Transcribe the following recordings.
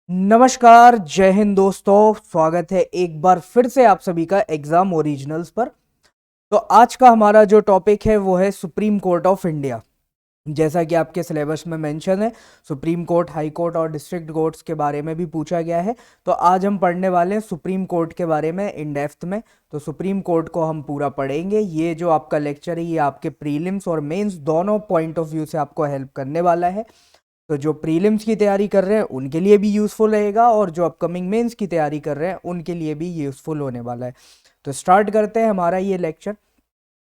नमस्कार, जय हिंद दोस्तों। स्वागत है एक बार फिर से आप सभी का एग्जाम ओरिजिनल्स पर। तो आज का हमारा जो टॉपिक है वो है सुप्रीम कोर्ट ऑफ इंडिया। जैसा कि आपके सिलेबस में मेंशन है, सुप्रीम कोर्ट, हाई कोर्ट और डिस्ट्रिक्ट कोर्ट्स के बारे में भी पूछा गया है। तो आज हम पढ़ने वाले हैं सुप्रीम कोर्ट के बारे में इन डेप्थ में। तो सुप्रीम कोर्ट को हम पूरा पढ़ेंगे। ये जो आपका लेक्चर है ये आपके प्रीलिम्स और मेंस दोनों पॉइंट ऑफ व्यू से आपको हेल्प करने वाला है। तो जो प्रीलिम्स की तैयारी कर रहे हैं उनके लिए भी यूज़फुल रहेगा और जो अपकमिंग मेंस की तैयारी कर रहे हैं उनके लिए भी यूज़फुल होने वाला है। तो स्टार्ट करते हैं हमारा ये लेक्चर।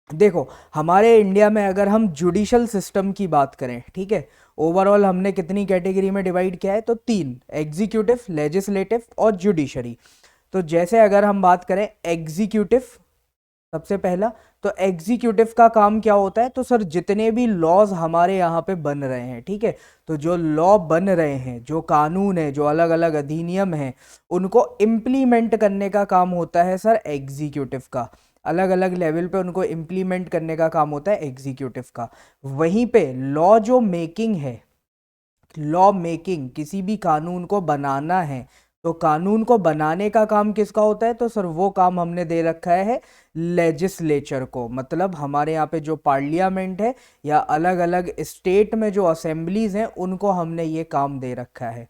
देखो, हमारे इंडिया में अगर हम जुडिशल सिस्टम की बात करें, ठीक है, ओवरऑल हमने कितनी कैटेगरी में डिवाइड किया है? तो तीन: एग्जीक्यूटिव, लेजिस्लेटिव और जुडिशरी। तो जैसे अगर हम बात करें एग्जीक्यूटिव, सबसे पहला, तो एग्जीक्यूटिव का काम क्या होता है? तो सर जितने भी लॉज हमारे यहाँ पे बन रहे हैं, ठीक है, तो जो लॉ बन रहे हैं, जो कानून है, जो अलग अलग अधिनियम हैं, उनको इम्प्लीमेंट करने का काम होता है सर एग्जीक्यूटिव का। अलग अलग लेवल पे उनको इम्प्लीमेंट करने का काम होता है एग्जीक्यूटिव का। वहीं पे लॉ जो मेकिंग है, लॉ मेकिंग, किसी भी कानून को बनाना है, तो कानून को बनाने का काम किसका होता है? तो सर वो काम हमने दे रखा है लेजिस्लेचर को। मतलब हमारे यहाँ पे जो पार्लियामेंट है या अलग अलग स्टेट में जो असेंबलीज हैं उनको हमने ये काम दे रखा है।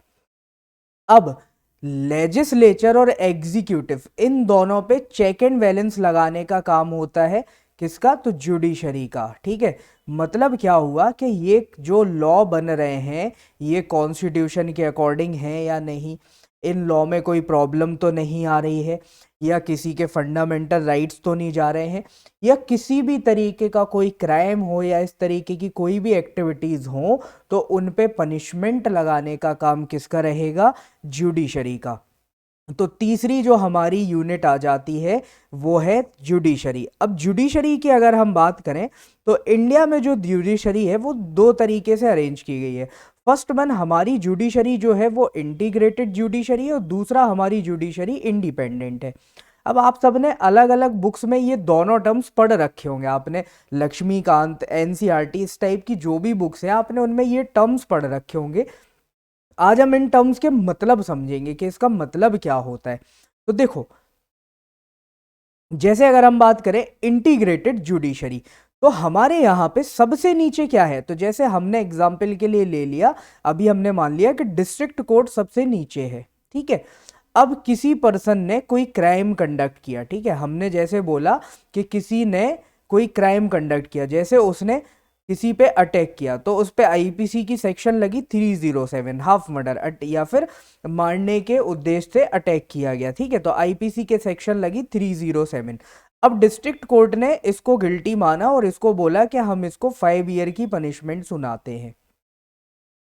अब लेजिस्लेचर और एग्जीक्यूटिव, इन दोनों पे चेक एंड बैलेंस लगाने का काम होता है किसका? तो जुडिशरी का। ठीक है, मतलब क्या हुआ कि ये जो लॉ बन रहे हैं ये कॉन्स्टिट्यूशन के अकॉर्डिंग है या नहीं, इन लॉ में कोई प्रॉब्लम तो नहीं आ रही है, या किसी के फंडामेंटल राइट्स तो नहीं जा रहे हैं, या किसी भी तरीके का कोई क्राइम हो या इस तरीके की कोई भी एक्टिविटीज़ हो, तो उन पे पनिशमेंट लगाने का काम किसका रहेगा? जुडिशरी का। तो तीसरी जो हमारी यूनिट आ जाती है वो है जुडिशरी। अब जुडिशरी की अगर हम बात करें तो इंडिया में जो जुडिशरी है वो दो तरीके से अरेंज की गई है। फर्स्ट वन, हमारी जुडिशरी जो है वो इंटीग्रेटेड जुडिशरी है और दूसरा हमारी जुडिशरी इंडिपेंडेंट है। अब आप सबने अलग अलग बुक्स में ये दोनों टर्म्स पढ़ रखे होंगे। आपने लक्ष्मीकांत, एनसीईआरटी, इस टाइप की जो भी बुक्स हैं आपने उनमें ये टर्म्स पढ़ रखे होंगे। आज हम इन टर्म्स के मतलब समझेंगे कि इसका मतलब क्या होता है। तो देखो, जैसे अगर हम बात करें इंटीग्रेटेड जुडिशरी, तो हमारे यहाँ पे सबसे नीचे क्या है? तो जैसे हमने एग्जाम्पल के लिए ले लिया, अभी हमने मान लिया कि डिस्ट्रिक्ट कोर्ट सबसे नीचे है, ठीक है। अब किसी पर्सन ने कोई क्राइम कंडक्ट किया, ठीक है, हमने जैसे बोला कि किसी ने कोई क्राइम कंडक्ट किया, जैसे उसने किसी पे अटैक किया, तो उस पे आईपीसी की सेक्शन लगी 307, हाफ मर्डर, या फिर मारने के उद्देश्य से अटैक किया गया, ठीक है, तो आईपीसी के सेक्शन लगी 307। अब डिस्ट्रिक्ट कोर्ट ने इसको गिल्टी माना और इसको बोला कि हम इसको 5 ईयर की पनिशमेंट सुनाते हैं।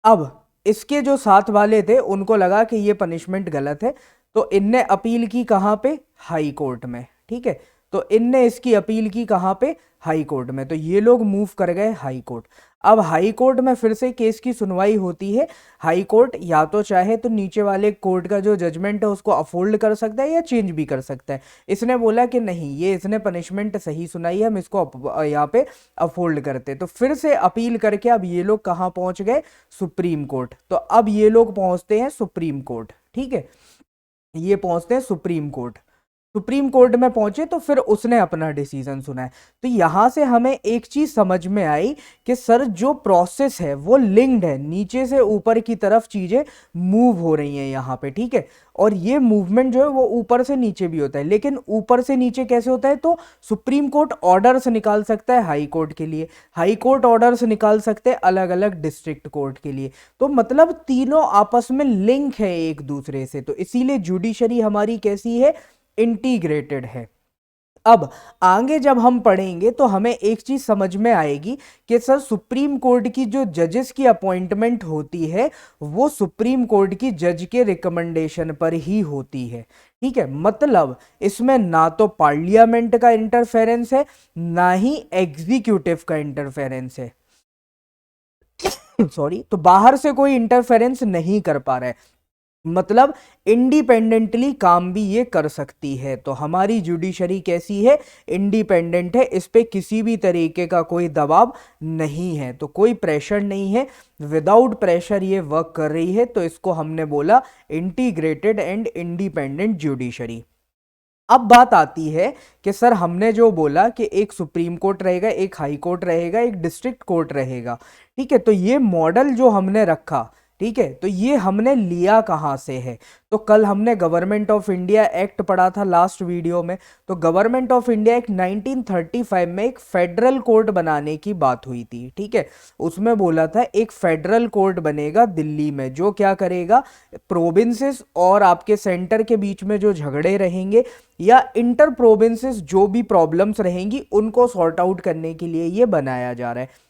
अब इसके जो साथ वाले थे उनको लगा कि ये पनिशमेंट गलत है, तो इनने अपील की कहाँ पे? हाई कोर्ट में, ठीक है। तो इनने इसकी अपील की कहाँ पे? हाई कोर्ट में। तो ये लोग मूव कर गए हाई कोर्ट। अब हाई कोर्ट में फिर से केस की सुनवाई होती है। हाई कोर्ट या तो चाहे तो नीचे वाले कोर्ट का जो जजमेंट है उसको अफोल्ड कर सकता है या चेंज भी कर सकता है। इसने बोला कि नहीं, ये इसने पनिशमेंट सही सुनाई है, हम इसको यहाँ पे अफोल्ड करते। तो फिर से अपील करके अब ये लोग कहाँ पहुंच गए? Supreme court. तो अब ये लोग पहुंचते हैं सुप्रीम कोर्ट, ठीक है, ये पहुंचते हैं सुप्रीम कोर्ट। सुप्रीम कोर्ट में पहुंचे तो फिर उसने अपना डिसीजन सुना है। तो यहां से हमें एक चीज समझ में आई कि सर जो प्रोसेस है वो लिंक्ड है, नीचे से ऊपर की तरफ चीजें मूव हो रही हैं यहाँ पे, ठीक है। और ये मूवमेंट जो है वो ऊपर से नीचे भी होता है, लेकिन ऊपर से नीचे कैसे होता है? तो सुप्रीम कोर्ट ऑर्डर्स निकाल सकता है हाई कोर्ट के लिए, हाई कोर्ट ऑर्डर्स निकाल सकते हैं अलग अलग डिस्ट्रिक्ट कोर्ट के लिए। तो मतलब तीनों आपस में लिंक है एक दूसरे से, तो इसीलिए जुडिशरी हमारी कैसी है? इंटीग्रेटेड है। अब आगे जब हम पढ़ेंगे तो हमें एक चीज समझ में आएगी कि सर सुप्रीम कोर्ट की जो जजेस की अपॉइंटमेंट होती है वो सुप्रीम कोर्ट की जज के रिकमेंडेशन पर ही होती है, ठीक है। मतलब इसमें ना तो पार्लियामेंट का इंटरफेरेंस है ना ही एग्जीक्यूटिव का इंटरफेरेंस है। सॉरी, तो बाहर से कोई इंटरफेरेंस नहीं कर पा रहा है। मतलब इंडिपेंडेंटली काम भी ये कर सकती है। तो हमारी जुडिशरी कैसी है, इंडिपेंडेंट है, इस पे किसी भी तरीके का कोई दबाव नहीं है, तो कोई प्रेशर नहीं है, विदाउट प्रेशर ये वर्क कर रही है, तो इसको हमने बोला इंटीग्रेटेड एंड इंडिपेंडेंट जुडिशरी। अब बात आती है कि सर हमने जो बोला कि एक सुप्रीम कोर्ट रहेगा, एक हाई कोर्ट रहेगा, एक डिस्ट्रिक्ट कोर्ट रहेगा, ठीक है, तो ये मॉडल जो हमने रखा, ठीक है, तो ये हमने लिया कहाँ से है। तो कल हमने गवर्नमेंट ऑफ इंडिया एक्ट पढ़ा था लास्ट वीडियो में। तो गवर्नमेंट ऑफ इंडिया एक्ट 1935 में एक फेडरल कोर्ट बनाने की बात हुई थी, ठीक है। उसमें बोला था एक फेडरल कोर्ट बनेगा दिल्ली में, जो क्या करेगा, प्रोविंसेस और आपके सेंटर के बीच में जो झगड़े रहेंगे या इंटर प्रोविंसेस जो भी प्रॉब्लम्स रहेंगी उनको सॉर्ट आउट करने के लिए ये बनाया जा रहा है।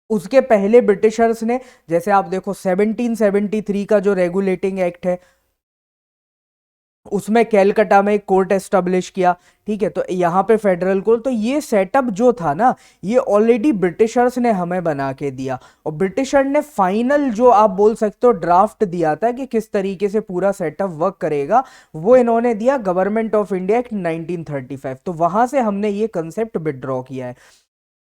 उसके पहले ब्रिटिशर्स ने, जैसे आप देखो 1773 का जो रेगुलेटिंग एक्ट है, उसमें कैलकाटा में एक कोर्ट एस्टेब्लिश किया, ठीक है, तो यहाँ पे फेडरल कोर्ट। तो ये सेटअप जो था ना, ये ऑलरेडी ब्रिटिशर्स ने हमें बना के दिया, और ब्रिटिशर ने फाइनल जो आप बोल सकते हो ड्राफ्ट दिया था कि किस तरीके से पूरा सेटअप वर्क करेगा, वो इन्होंने दिया गवर्नमेंट ऑफ इंडिया एक्ट 1935। तो वहां से हमने ये कंसेप्ट विड्रॉ किया है।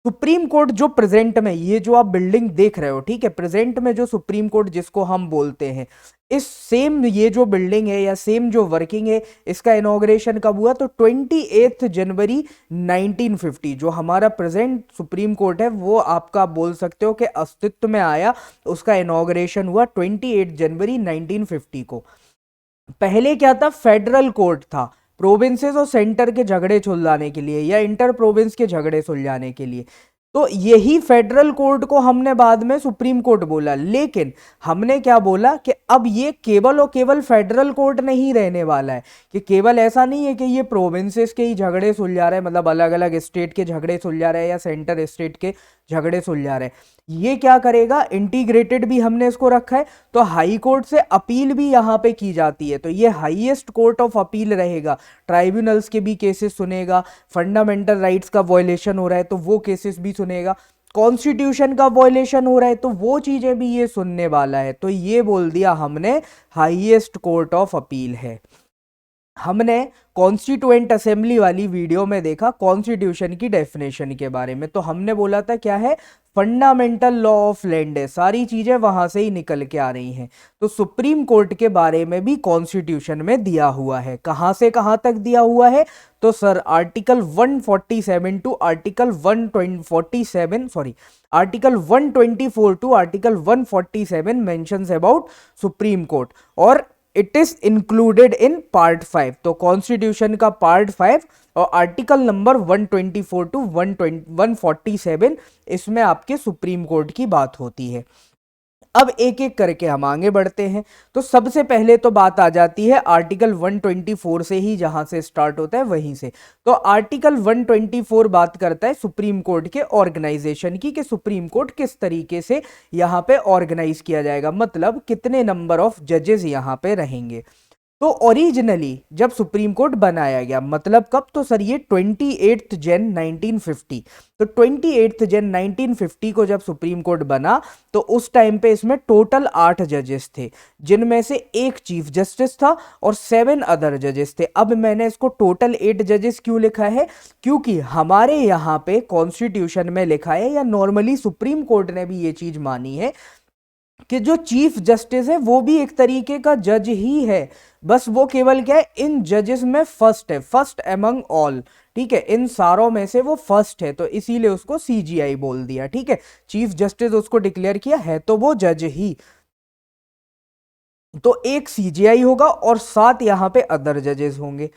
सुप्रीम कोर्ट जो प्रेजेंट में, ये जो आप बिल्डिंग देख रहे हो, ठीक है, प्रेजेंट में जो सुप्रीम कोर्ट जिसको हम बोलते हैं, इस सेम ये जो बिल्डिंग है या सेम जो वर्किंग है, इसका इनॉग्रेशन कब हुआ, तो 28 जनवरी 1950 जो हमारा प्रेजेंट सुप्रीम कोर्ट है वो आपका बोल सकते हो कि अस्तित्व में आया, उसका इनॉग्रेशन हुआ 28 जनवरी 1950 को। पहले क्या था, फेडरल कोर्ट था, प्रोविंसेस और सेंटर के झगड़े सुलझाने के लिए या इंटर प्रोविंस के झगड़े सुलझाने के लिए। तो यही फेडरल कोर्ट को हमने बाद में सुप्रीम कोर्ट बोला, लेकिन हमने क्या बोला कि अब ये केवल और केवल फेडरल कोर्ट नहीं रहने वाला है, कि केवल ऐसा नहीं है कि ये प्रोविंसेस के ही झगड़े सुलझा रहे हैं, मतलब अलग अलग स्टेट के झगड़े सुलझा रहे हैं या सेंटर स्टेट के झगड़े सुलझा रहे हैं। ये क्या करेगा, इंटीग्रेटेड भी हमने इसको रखा है, तो हाई कोर्ट से अपील भी यहां पे की जाती है, तो ये हाईएस्ट कोर्ट ऑफ अपील रहेगा, ट्राइब्यूनल्स के भी केसेस सुनेगा, फंडामेंटल राइट्स का वायलेशन हो रहा है तो वो केसेस भी सुनेगा, कॉन्स्टिट्यूशन का वायलेशन हो रहा है तो वो चीजें भी ये सुनने वाला है। तो ये बोल दिया हमने हाईएस्ट कोर्ट ऑफ अपील है। हमने कॉन्स्टिट्यूएंट असेंबली वाली वीडियो में देखा कॉन्स्टिट्यूशन की डेफिनेशन के बारे में, तो हमने बोला था क्या है, फंडामेंटल लॉ ऑफ लैंड है, सारी चीजें वहां से ही निकल के आ रही हैं। तो सुप्रीम कोर्ट के बारे में भी कॉन्स्टिट्यूशन में दिया हुआ है, कहां से कहां तक दिया हुआ है, तो sir article 147 to article 147, sorry, article 124 to article 147 mentions about supreme court, और it is included in part 5। तो कॉन्स्टिट्यूशन का पार्ट 5 और आर्टिकल नंबर 124 टू 147, इसमें आपके सुप्रीम कोर्ट की बात होती है। अब एक एक करके हम आगे बढ़ते हैं। तो सबसे पहले तो बात आ जाती है आर्टिकल 124 से ही, जहां से स्टार्ट होता है वहीं से। तो आर्टिकल 124 बात करता है सुप्रीम कोर्ट के ऑर्गेनाइजेशन की, कि सुप्रीम कोर्ट किस तरीके से यहां पे ऑर्गेनाइज किया जाएगा, मतलब कितने नंबर ऑफ जजेस यहां पे रहेंगे। तो ओरिजिनली जब सुप्रीम कोर्ट बनाया गया, मतलब कब, तो सर ये 28 जन 1950। तो 28 जन 1950 को जब सुप्रीम कोर्ट बना तो उस टाइम पे इसमें टोटल 8 जजेस थे, जिनमें से एक चीफ जस्टिस था और 7 अदर जजेस थे। अब मैंने इसको टोटल 8 जजेस क्यों लिखा है, क्योंकि हमारे यहाँ पे कॉन्स्टिट्यूशन में लिखा है, या नॉर्मली सुप्रीम कोर्ट ने भी ये चीज मानी है, कि जो चीफ जस्टिस है वो भी एक तरीके का जज ही है, बस वो केवल क्या है, इन जजेस में फर्स्ट है, फर्स्ट एमंग ऑल, ठीक है, इन सारों में से वो फर्स्ट है, तो इसीलिए उसको सीजीआई बोल दिया, ठीक है, चीफ जस्टिस उसको डिक्लेयर किया है, तो वो जज ही। तो एक सीजीआई होगा और 7 यहां पे अदर जजेस होंगे।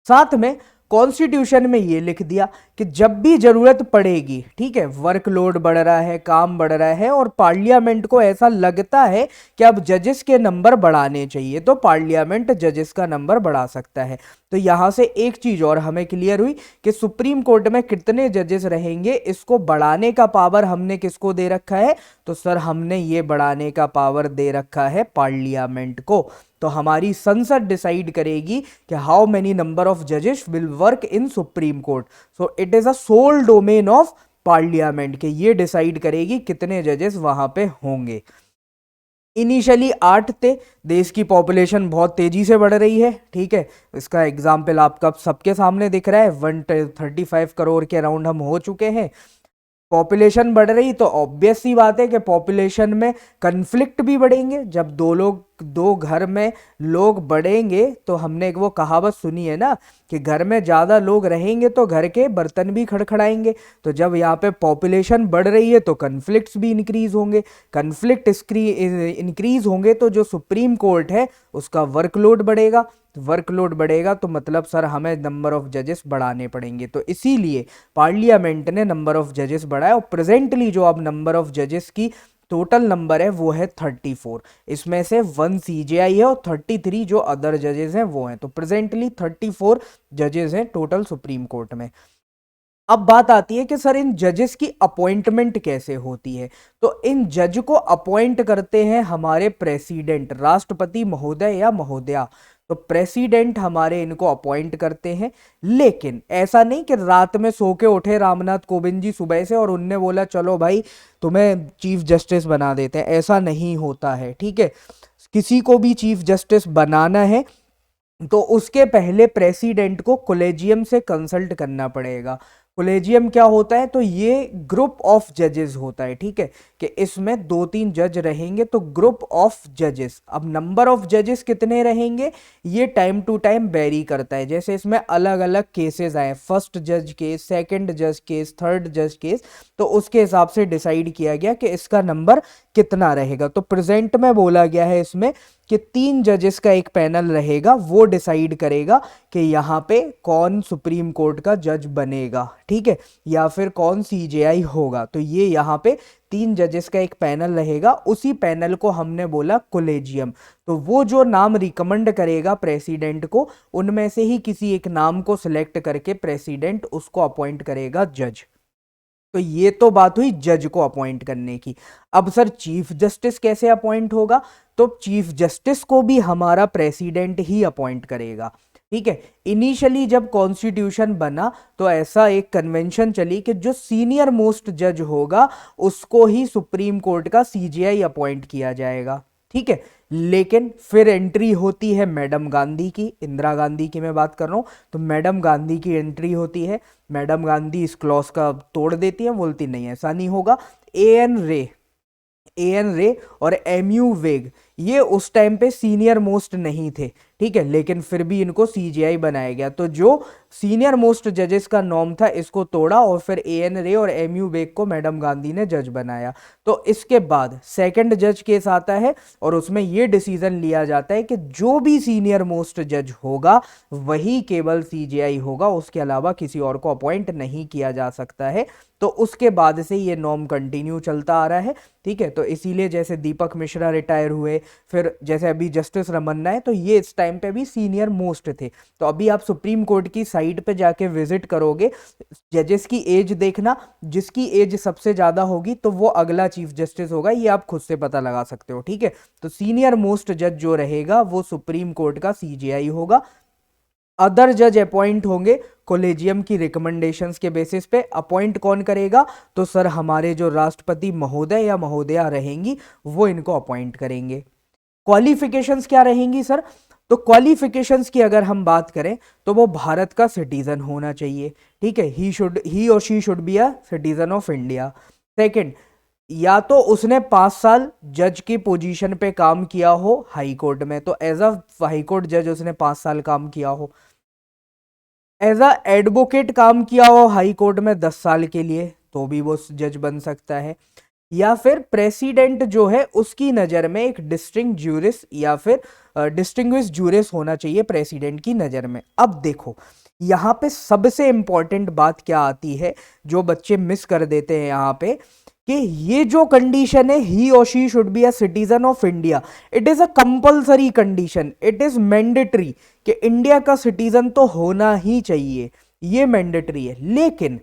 साथ में कॉन्स्टिट्यूशन में ये लिख दिया कि जब भी जरूरत पड़ेगी, ठीक है, वर्कलोड बढ़ रहा है, काम बढ़ रहा है और पार्लियामेंट को ऐसा लगता है कि अब जजेस के नंबर बढ़ाने चाहिए, तो पार्लियामेंट जजेस का नंबर बढ़ा सकता है। तो यहां से एक चीज और हमें क्लियर हुई कि सुप्रीम कोर्ट में कितने जजेस रहेंगे, इसको बढ़ाने का पावर हमने किसको दे रखा है, तो सर हमने ये बढ़ाने का पावर दे रखा है पार्लियामेंट को। तो हमारी संसद डिसाइड करेगी कि हाउ मेनी नंबर ऑफ जजेस will work in supreme court. So it is a sole domain of parliament, के ये डिसाइड करेगी कितने जजेस वहां पे होंगे। इनिशियली 8 थे। देश की पॉपुलेशन बहुत तेजी से बढ़ रही है, ठीक है। इसका एग्जाम्पल आपका सबके सामने दिख रहा है, 135 करोड़ के अराउंड हम हो चुके हैं। पॉपुलेशन बढ़ रही तो ऑब्वियस सी बात है कि पॉपुलेशन में कन्फ्लिक्ट भी बढ़ेंगे। जब दो घर में लोग बढ़ेंगे तो हमने एक वो कहावत सुनी है ना कि घर में ज़्यादा लोग रहेंगे तो घर के बर्तन भी खड़खड़ाएंगे। तो जब यहाँ पे पॉपुलेशन बढ़ रही है तो कन्फ्लिक्ट्स भी इंक्रीज होंगे। कन्फ्लिक्ट इंक्रीज होंगे तो जो सुप्रीम कोर्ट है उसका वर्कलोड बढ़ेगा। वर्कलोड बढ़ेगा तो मतलब सर हमें नंबर ऑफ जजेस बढ़ाने पड़ेंगे। तो इसीलिए पार्लियामेंट ने नंबर ऑफ जजेस बढ़ाया और प्रेजेंटली जो अब नंबर ऑफ जजेस की टोटल नंबर है वो है 34। इसमें से 1 सीजेआई है और 33 जो अदर जजेस हैं वो हैं। तो प्रेजेंटली 34 जजेस हैं टोटल सुप्रीम कोर्ट में। अब बात आती है कि सर इन जजेस की अपॉइंटमेंट कैसे होती है। तो इन जज को अपॉइंट करते हैं हमारे प्रेसिडेंट, राष्ट्रपति महोदय या महोदया। तो प्रेसिडेंट हमारे इनको अपॉइंट करते हैं। लेकिन ऐसा नहीं कि रात में सो के उठे रामनाथ कोविंद जी सुबह से और उनने बोला चलो भाई तुम्हें चीफ जस्टिस बना देते हैं, ऐसा नहीं होता है, ठीक है। किसी को भी चीफ जस्टिस बनाना है तो उसके पहले प्रेसिडेंट को कोलेजियम से कंसल्ट करना पड़ेगा। कोलेजियम क्या होता है, तो ये ग्रुप ऑफ जजेस होता है, ठीक है, कि इसमें 2-3 जज रहेंगे तो ग्रुप ऑफ जजेस। अब नंबर ऑफ जजेस कितने रहेंगे ये टाइम टू टाइम वेरी करता है। जैसे इसमें अलग अलग केसेस आए, फर्स्ट जज केस, सेकंड जज केस, थर्ड जज केस, तो उसके हिसाब से डिसाइड किया गया कि इसका नंबर कितना रहेगा। तो प्रेजेंट में बोला गया है इसमें कि 3 जजेस का एक पैनल रहेगा, वो डिसाइड करेगा कि यहाँ पे कौन सुप्रीम कोर्ट का जज बनेगा, ठीक है, या फिर कौन सीजेआई होगा। तो ये यहाँ पे 3 जजेस का एक पैनल रहेगा, उसी पैनल को हमने बोला कोलेजियम। तो वो जो नाम रिकमेंड करेगा प्रेसिडेंट को, उनमें से ही किसी एक नाम को सिलेक्ट करके प्रेसिडेंट उसको अपॉइंट करेगा जज। तो ये तो बात हुई जज को अपॉइंट करने की। अब सर चीफ जस्टिस कैसे अपॉइंट होगा, तो चीफ जस्टिस को भी हमारा प्रेसिडेंट ही अपॉइंट करेगा, ठीक है। इनिशियली जब कॉन्स्टिट्यूशन बना तो ऐसा एक कन्वेंशन चली कि जो सीनियर मोस्ट जज होगा उसको ही सुप्रीम कोर्ट का सीजेआई अपॉइंट किया जाएगा, ठीक है। लेकिन फिर एंट्री होती है मैडम गांधी की, इंदिरा गांधी की मैं बात कर रहा हूँ। तो मैडम गांधी की एंट्री होती है, मैडम गांधी इस क्लॉज का तोड़ देती है, बोलती नहीं ऐसा नहीं होगा। ए एन रे और एम यू वेग ये उस टाइम पे सीनियर मोस्ट नहीं थे, ठीक है, लेकिन फिर भी इनको सीजीआई बनाया गया। तो जो सीनियर मोस्ट जजेस का नॉर्म था इसको तोड़ा और फिर ए.एन. रे और एम.यू. बेग को मैडम गांधी ने जज बनाया। तो इसके बाद सेकंड जज केस आता है और उसमें यह डिसीजन लिया जाता है कि जो भी सीनियर मोस्ट जज होगा वही केवल सीजीआई होगा, उसके अलावा किसी और को अपॉइंट नहीं किया जा सकता है। तो उसके बाद से ये नॉर्म कंटिन्यू चलता आ रहा है, ठीक है। तो इसीलिए जैसे दीपक मिश्रा रिटायर हुए, फिर जैसे अभी जस्टिस रमन्ना है, तो ये इस टाइम पे भी सीनियर मोस्ट थे। तो अभी आप सुप्रीम कोर्ट की साइट पे जाके विजिट करोगे, जजेस की एज देखना, जिसकी एज सबसे ज्यादा होगी तो वो अगला चीफ जस्टिस होगा, ये आप खुद से पता लगा सकते हो, ठीक है। तो सीनियर मोस्ट जज जो रहेगा वो सुप्रीम कोर्ट का सीजेआई होगा। अदर जज अपॉइंट होंगे कोलेजियम की रिकमेंडेशंस के बेसिस पे। अपॉइंट कौन करेगा, तो सर हमारे जो राष्ट्रपति महोदय या महोदया रहेंगी वो इनको अपॉइंट करेंगे। क्वालिफिकेशंस क्या रहेंगी सर, तो क्वालिफिकेशंस की अगर हम बात करें तो वो भारत का सिटीजन होना चाहिए, ठीक है। ही और she should be a citizen of India. Second, या तो उसने 5 साल जज की पोजीशन पे काम किया हो हाई कोर्ट में, तो एज अ हाई कोर्ट जज उसने 5 साल काम किया हो। एज अ एडवोकेट काम किया हो हाई कोर्ट में 10 साल के लिए, तो भी वो जज बन सकता है। या फिर प्रेसिडेंट जो है उसकी नज़र में एक डिस्टिंक्ट ज्यूरिस या फिर डिस्टिंग्विश ज्यूरिस होना चाहिए प्रेसिडेंट की नज़र में। अब देखो यहाँ पे सबसे इंपॉर्टेंट बात क्या आती है जो बच्चे मिस कर देते हैं यहाँ पे, कि ये जो कंडीशन है ही और she should be a citizen of India, it is a compulsory condition, it is mandatory कि इंडिया का सिटीजन तो होना ही चाहिए, ये मैंडेटरी है। लेकिन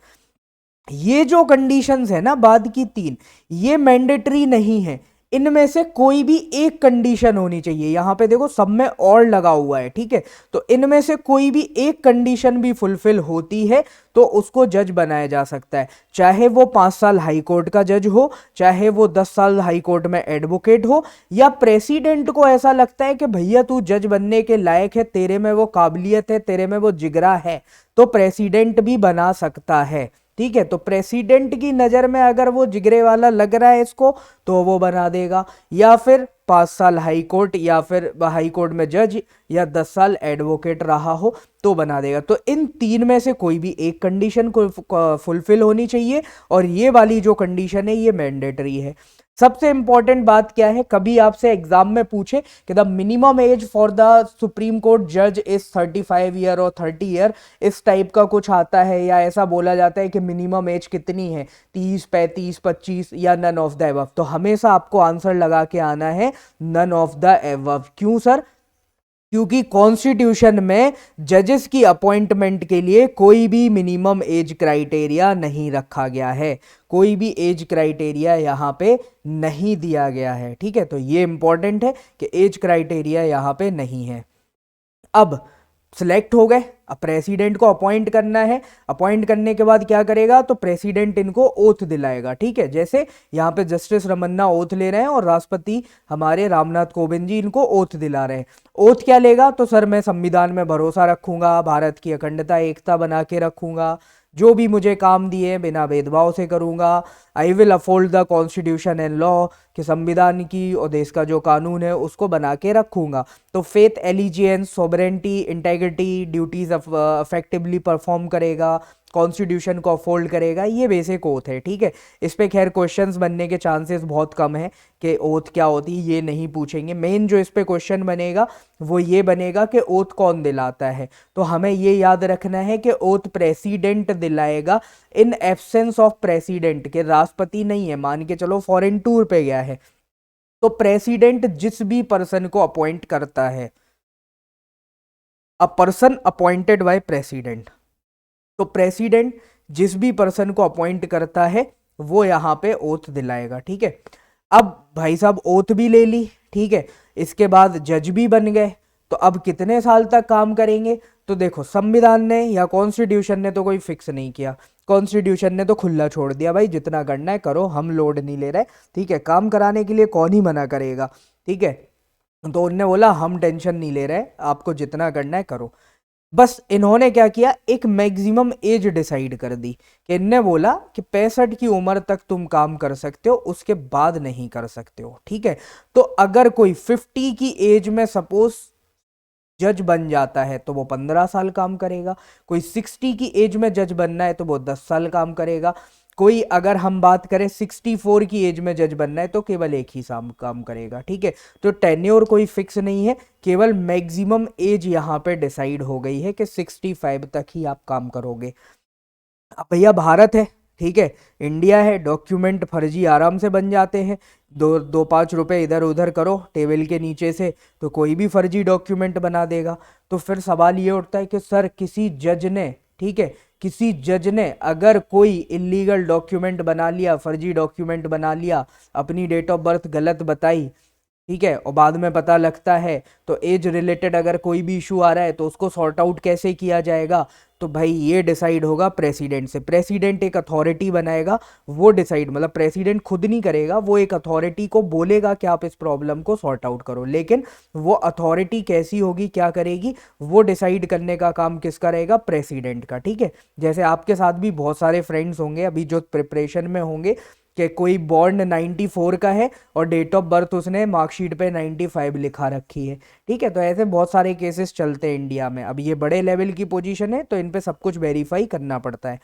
ये जो कंडीशंस है ना बाद की 3, ये मैंडेटरी नहीं है, इनमें से कोई भी एक कंडीशन होनी चाहिए। यहाँ पे देखो सब में और लगा हुआ है, ठीक है, तो इनमें से कोई भी एक कंडीशन भी फुलफिल होती है तो उसको जज बनाया जा सकता है। चाहे वो 5 साल हाई कोर्ट का जज हो, चाहे वो 10 साल हाई कोर्ट में एडवोकेट हो, या प्रेसिडेंट को ऐसा लगता है कि भैया तू जज बनने के लायक है, तेरे में वो काबिलियत है, तेरे में वो जिगरा है, तो प्रेसिडेंट भी बना सकता है। ठीक है, तो प्रेसिडेंट की नज़र में अगर वो जिगरे वाला लग रहा है इसको तो वो बना देगा, या फिर 5 साल हाई कोर्ट या फिर हाई कोर्ट में जज या 10 साल एडवोकेट रहा हो तो बना देगा। तो इन तीन में से कोई भी एक कंडीशन को फुलफिल होनी चाहिए, और ये वाली जो कंडीशन है ये मैंडेटरी है। सबसे इंपॉर्टेंट बात क्या है, कभी आपसे एग्जाम में पूछे कि the minimum age for the supreme court जज इज 35 ईयर और 30 ईयर, इस टाइप का कुछ आता है, या ऐसा बोला जाता है कि मिनिमम एज कितनी है, 30, 35, 25 या नन ऑफ द एबव, तो हमेशा आपको आंसर लगा के आना है नन ऑफ द एबव। क्यों सर? क्योंकि कॉन्स्टिट्यूशन में जजेस की अपॉइंटमेंट के लिए कोई भी मिनिमम एज क्राइटेरिया नहीं रखा गया है, कोई भी एज क्राइटेरिया यहाँ पे नहीं दिया गया है। ठीक है, तो ये इंपॉर्टेंट है कि एज क्राइटेरिया यहाँ पे नहीं है। अब सिलेक्ट हो गए, अब प्रेसिडेंट को अपॉइंट करना है। अपॉइंट करने के बाद क्या करेगा, तो प्रेसिडेंट इनको ओथ दिलाएगा। ठीक है, जैसे यहाँ पे जस्टिस रमन्ना ओथ ले रहे हैं और राष्ट्रपति हमारे रामनाथ कोविंद जी इनको ओथ दिला रहे हैं। ओथ क्या लेगा, तो सर मैं संविधान में भरोसा रखूंगा, भारत की अखंडता एकता बना के रखूंगा, जो भी मुझे काम दिए बिना भेदभाव से करूंगा, I will uphold the constitution and law, कि संविधान की और देश का जो कानून है उसको बना के रखूंगा। तो faith, allegiance, sovereignty, integrity, duties effectively perform करेगा, कॉन्स्टिट्यूशन को अपहोल्ड करेगा, ये बेसिक ओथ है। ठीक है, इस पे खैर क्वेश्चंस बनने के चांसेस बहुत कम है कि ओथ क्या होती है, ये नहीं पूछेंगे। मेन जो इस पे क्वेश्चन बनेगा वो ये बनेगा कि ओथ कौन दिलाता है, तो हमें ये याद रखना है कि ओथ प्रेसिडेंट दिलाएगा इन एब्सेंस ऑफ प्रेसिडेंट, के राष्ट्रपति नहीं है, मान के चलो फॉरेन टूर पे गया है, तो प्रेसिडेंट जिस भी पर्सन को अपॉइंट करता है, a person appointed by president, तो प्रेसिडेंट जिस भी पर्सन को अपॉइंट करता है वो यहाँ पे ओथ दिलाएगा। ठीक है, अब भाई साहब ओथ भी ले ली, ठीक है, इसके बाद जज भी बन गए, तो अब कितने साल तक काम करेंगे, तो देखो संविधान ने या कॉन्स्टिट्यूशन ने तो कोई फिक्स नहीं किया, कॉन्स्टिट्यूशन ने तो खुला छोड़ दिया, भाई जितना करना है करो, हम लोड नहीं ले रहे। ठीक है, काम कराने के लिए कौन ही मना करेगा। ठीक है, तो उनने बोला हम टेंशन नहीं ले रहे, आपको जितना करना है करो। बस इन्होंने क्या किया, एक मैक्सिमम एज डिसाइड कर दी, कि इनने बोला कि 65 की उम्र तक तुम काम कर सकते हो, उसके बाद नहीं कर सकते हो। ठीक है, तो अगर कोई 50 की एज में सपोज जज बन जाता है तो वो 15 साल काम करेगा, कोई 60 की एज में जज बनना है तो वो 10 साल काम करेगा, कोई अगर हम बात करें 64 की एज में जज बनना है तो केवल एक ही साल काम करेगा। ठीक है, तो टेन्योर कोई फिक्स नहीं है, केवल मैक्सिमम एज यहाँ पे डिसाइड हो गई है कि 65 तक ही आप काम करोगे। अब भैया भारत है, ठीक है, इंडिया है, डॉक्यूमेंट फर्जी आराम से बन जाते हैं, दो 5 रुपए इधर उधर करो टेबल के नीचे से तो कोई भी फर्जी डॉक्यूमेंट बना देगा। तो फिर सवाल ये उठता है कि सर किसी जज ने, ठीक है, किसी जज ने अगर कोई इलीगल डॉक्यूमेंट बना लिया, फर्जी डॉक्यूमेंट बना लिया, अपनी डेट ऑफ बर्थ गलत बताई, ठीक है, और बाद में पता लगता है, तो एज रिलेटेड अगर कोई भी इशू आ रहा है तो उसको सॉर्ट आउट कैसे किया जाएगा, तो भाई ये डिसाइड होगा प्रेसिडेंट से। प्रेसिडेंट एक अथॉरिटी बनाएगा, वो डिसाइड, मतलब प्रेसिडेंट खुद नहीं करेगा, वो एक अथॉरिटी को बोलेगा कि आप इस प्रॉब्लम को सॉर्ट आउट करो, लेकिन वो अथॉरिटी कैसी होगी, क्या करेगी, वो डिसाइड करने का काम किसका रहेगा, प्रेसिडेंट का। ठीक है, जैसे आपके साथ भी बहुत सारे फ्रेंड्स होंगे अभी जो प्रिपरेशन में होंगे, कि कोई बॉर्न 94 का है और डेट ऑफ बर्थ उसने मार्कशीट पे 95 लिखा रखी है। ठीक है, तो ऐसे बहुत सारे केसेस चलते हैं इंडिया में। अब ये बड़े लेवल की पोजीशन है तो इन पे सब कुछ वेरीफाई करना पड़ता है।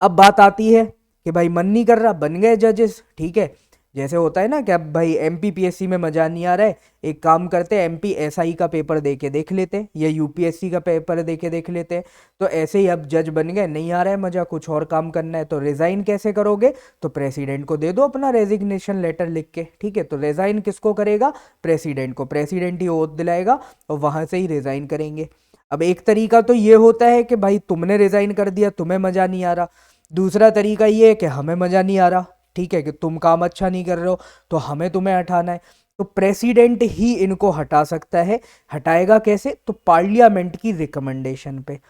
अब बात आती है कि भाई मन नहीं कर रहा, बन गए जजेस, ठीक है, जैसे होता है ना कि अब भाई एमपीपीएससी में मजा नहीं आ रहा है, एक काम करते हैं एमपीएसआई का पेपर दे के देख लेते हैं, या यूपीएससी का पेपर दे के देख लेते हैं। तो ऐसे ही अब जज बन गए, नहीं आ रहा है मजा, कुछ और काम करना है, तो रिजाइन कैसे करोगे, तो प्रेसिडेंट को दे दो अपना रेजिग्नेशन लेटर लिख के। ठीक है, तो रिजाइन किसको करेगा, प्रेसिडेंट को, प्रेसिडेंट ही ओथ दिलाएगा और वहां से ही रिजाइन करेंगे। अब एक तरीका तो ये होता है कि भाई तुमने रिजाइन कर दिया, तुम्हें मजा नहीं आ रहा, दूसरा तरीका ये है कि हमें मजा नहीं आ रहा, ठीक है, कि तुम काम अच्छा नहीं कर रहे हो तो हमें तुम्हें हटाना है। तो प्रेसिडेंट ही इनको हटा सकता है। हटाएगा कैसे? तो पार्लियामेंट की रिकमेंडेशन पे।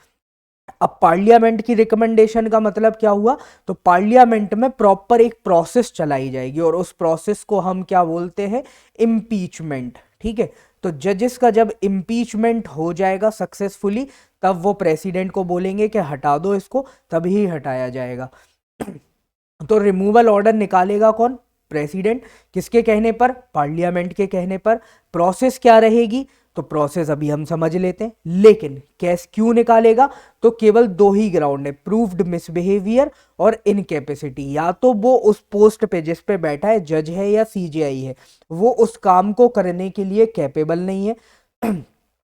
अब पार्लियामेंट की रिकमेंडेशन का मतलब क्या हुआ? तो पार्लियामेंट में प्रॉपर एक प्रोसेस चलाई जाएगी और उस प्रोसेस को हम क्या बोलते हैं? इम्पीचमेंट। ठीक है, तो जजेस का जब इम्पीचमेंट हो जाएगा सक्सेसफुली, तब वो प्रेसिडेंट को बोलेंगे कि हटा दो इसको, तभी हटाया जाएगा। तो रिमूवल ऑर्डर निकालेगा कौन? प्रेसिडेंट। किसके कहने पर? पार्लियामेंट के कहने पर। प्रोसेस क्या रहेगी? तो प्रोसेस अभी हम समझ लेते हैं, लेकिन कैस क्यों निकालेगा? तो केवल दो ही ग्राउंड है, प्रूव्ड मिसबिहेवियर और इनकेपेसिटी। या तो वो उस पोस्ट पे जिस पे बैठा है, जज है या सीजेआई है, वो उस काम को करने के लिए कैपेबल नहीं है,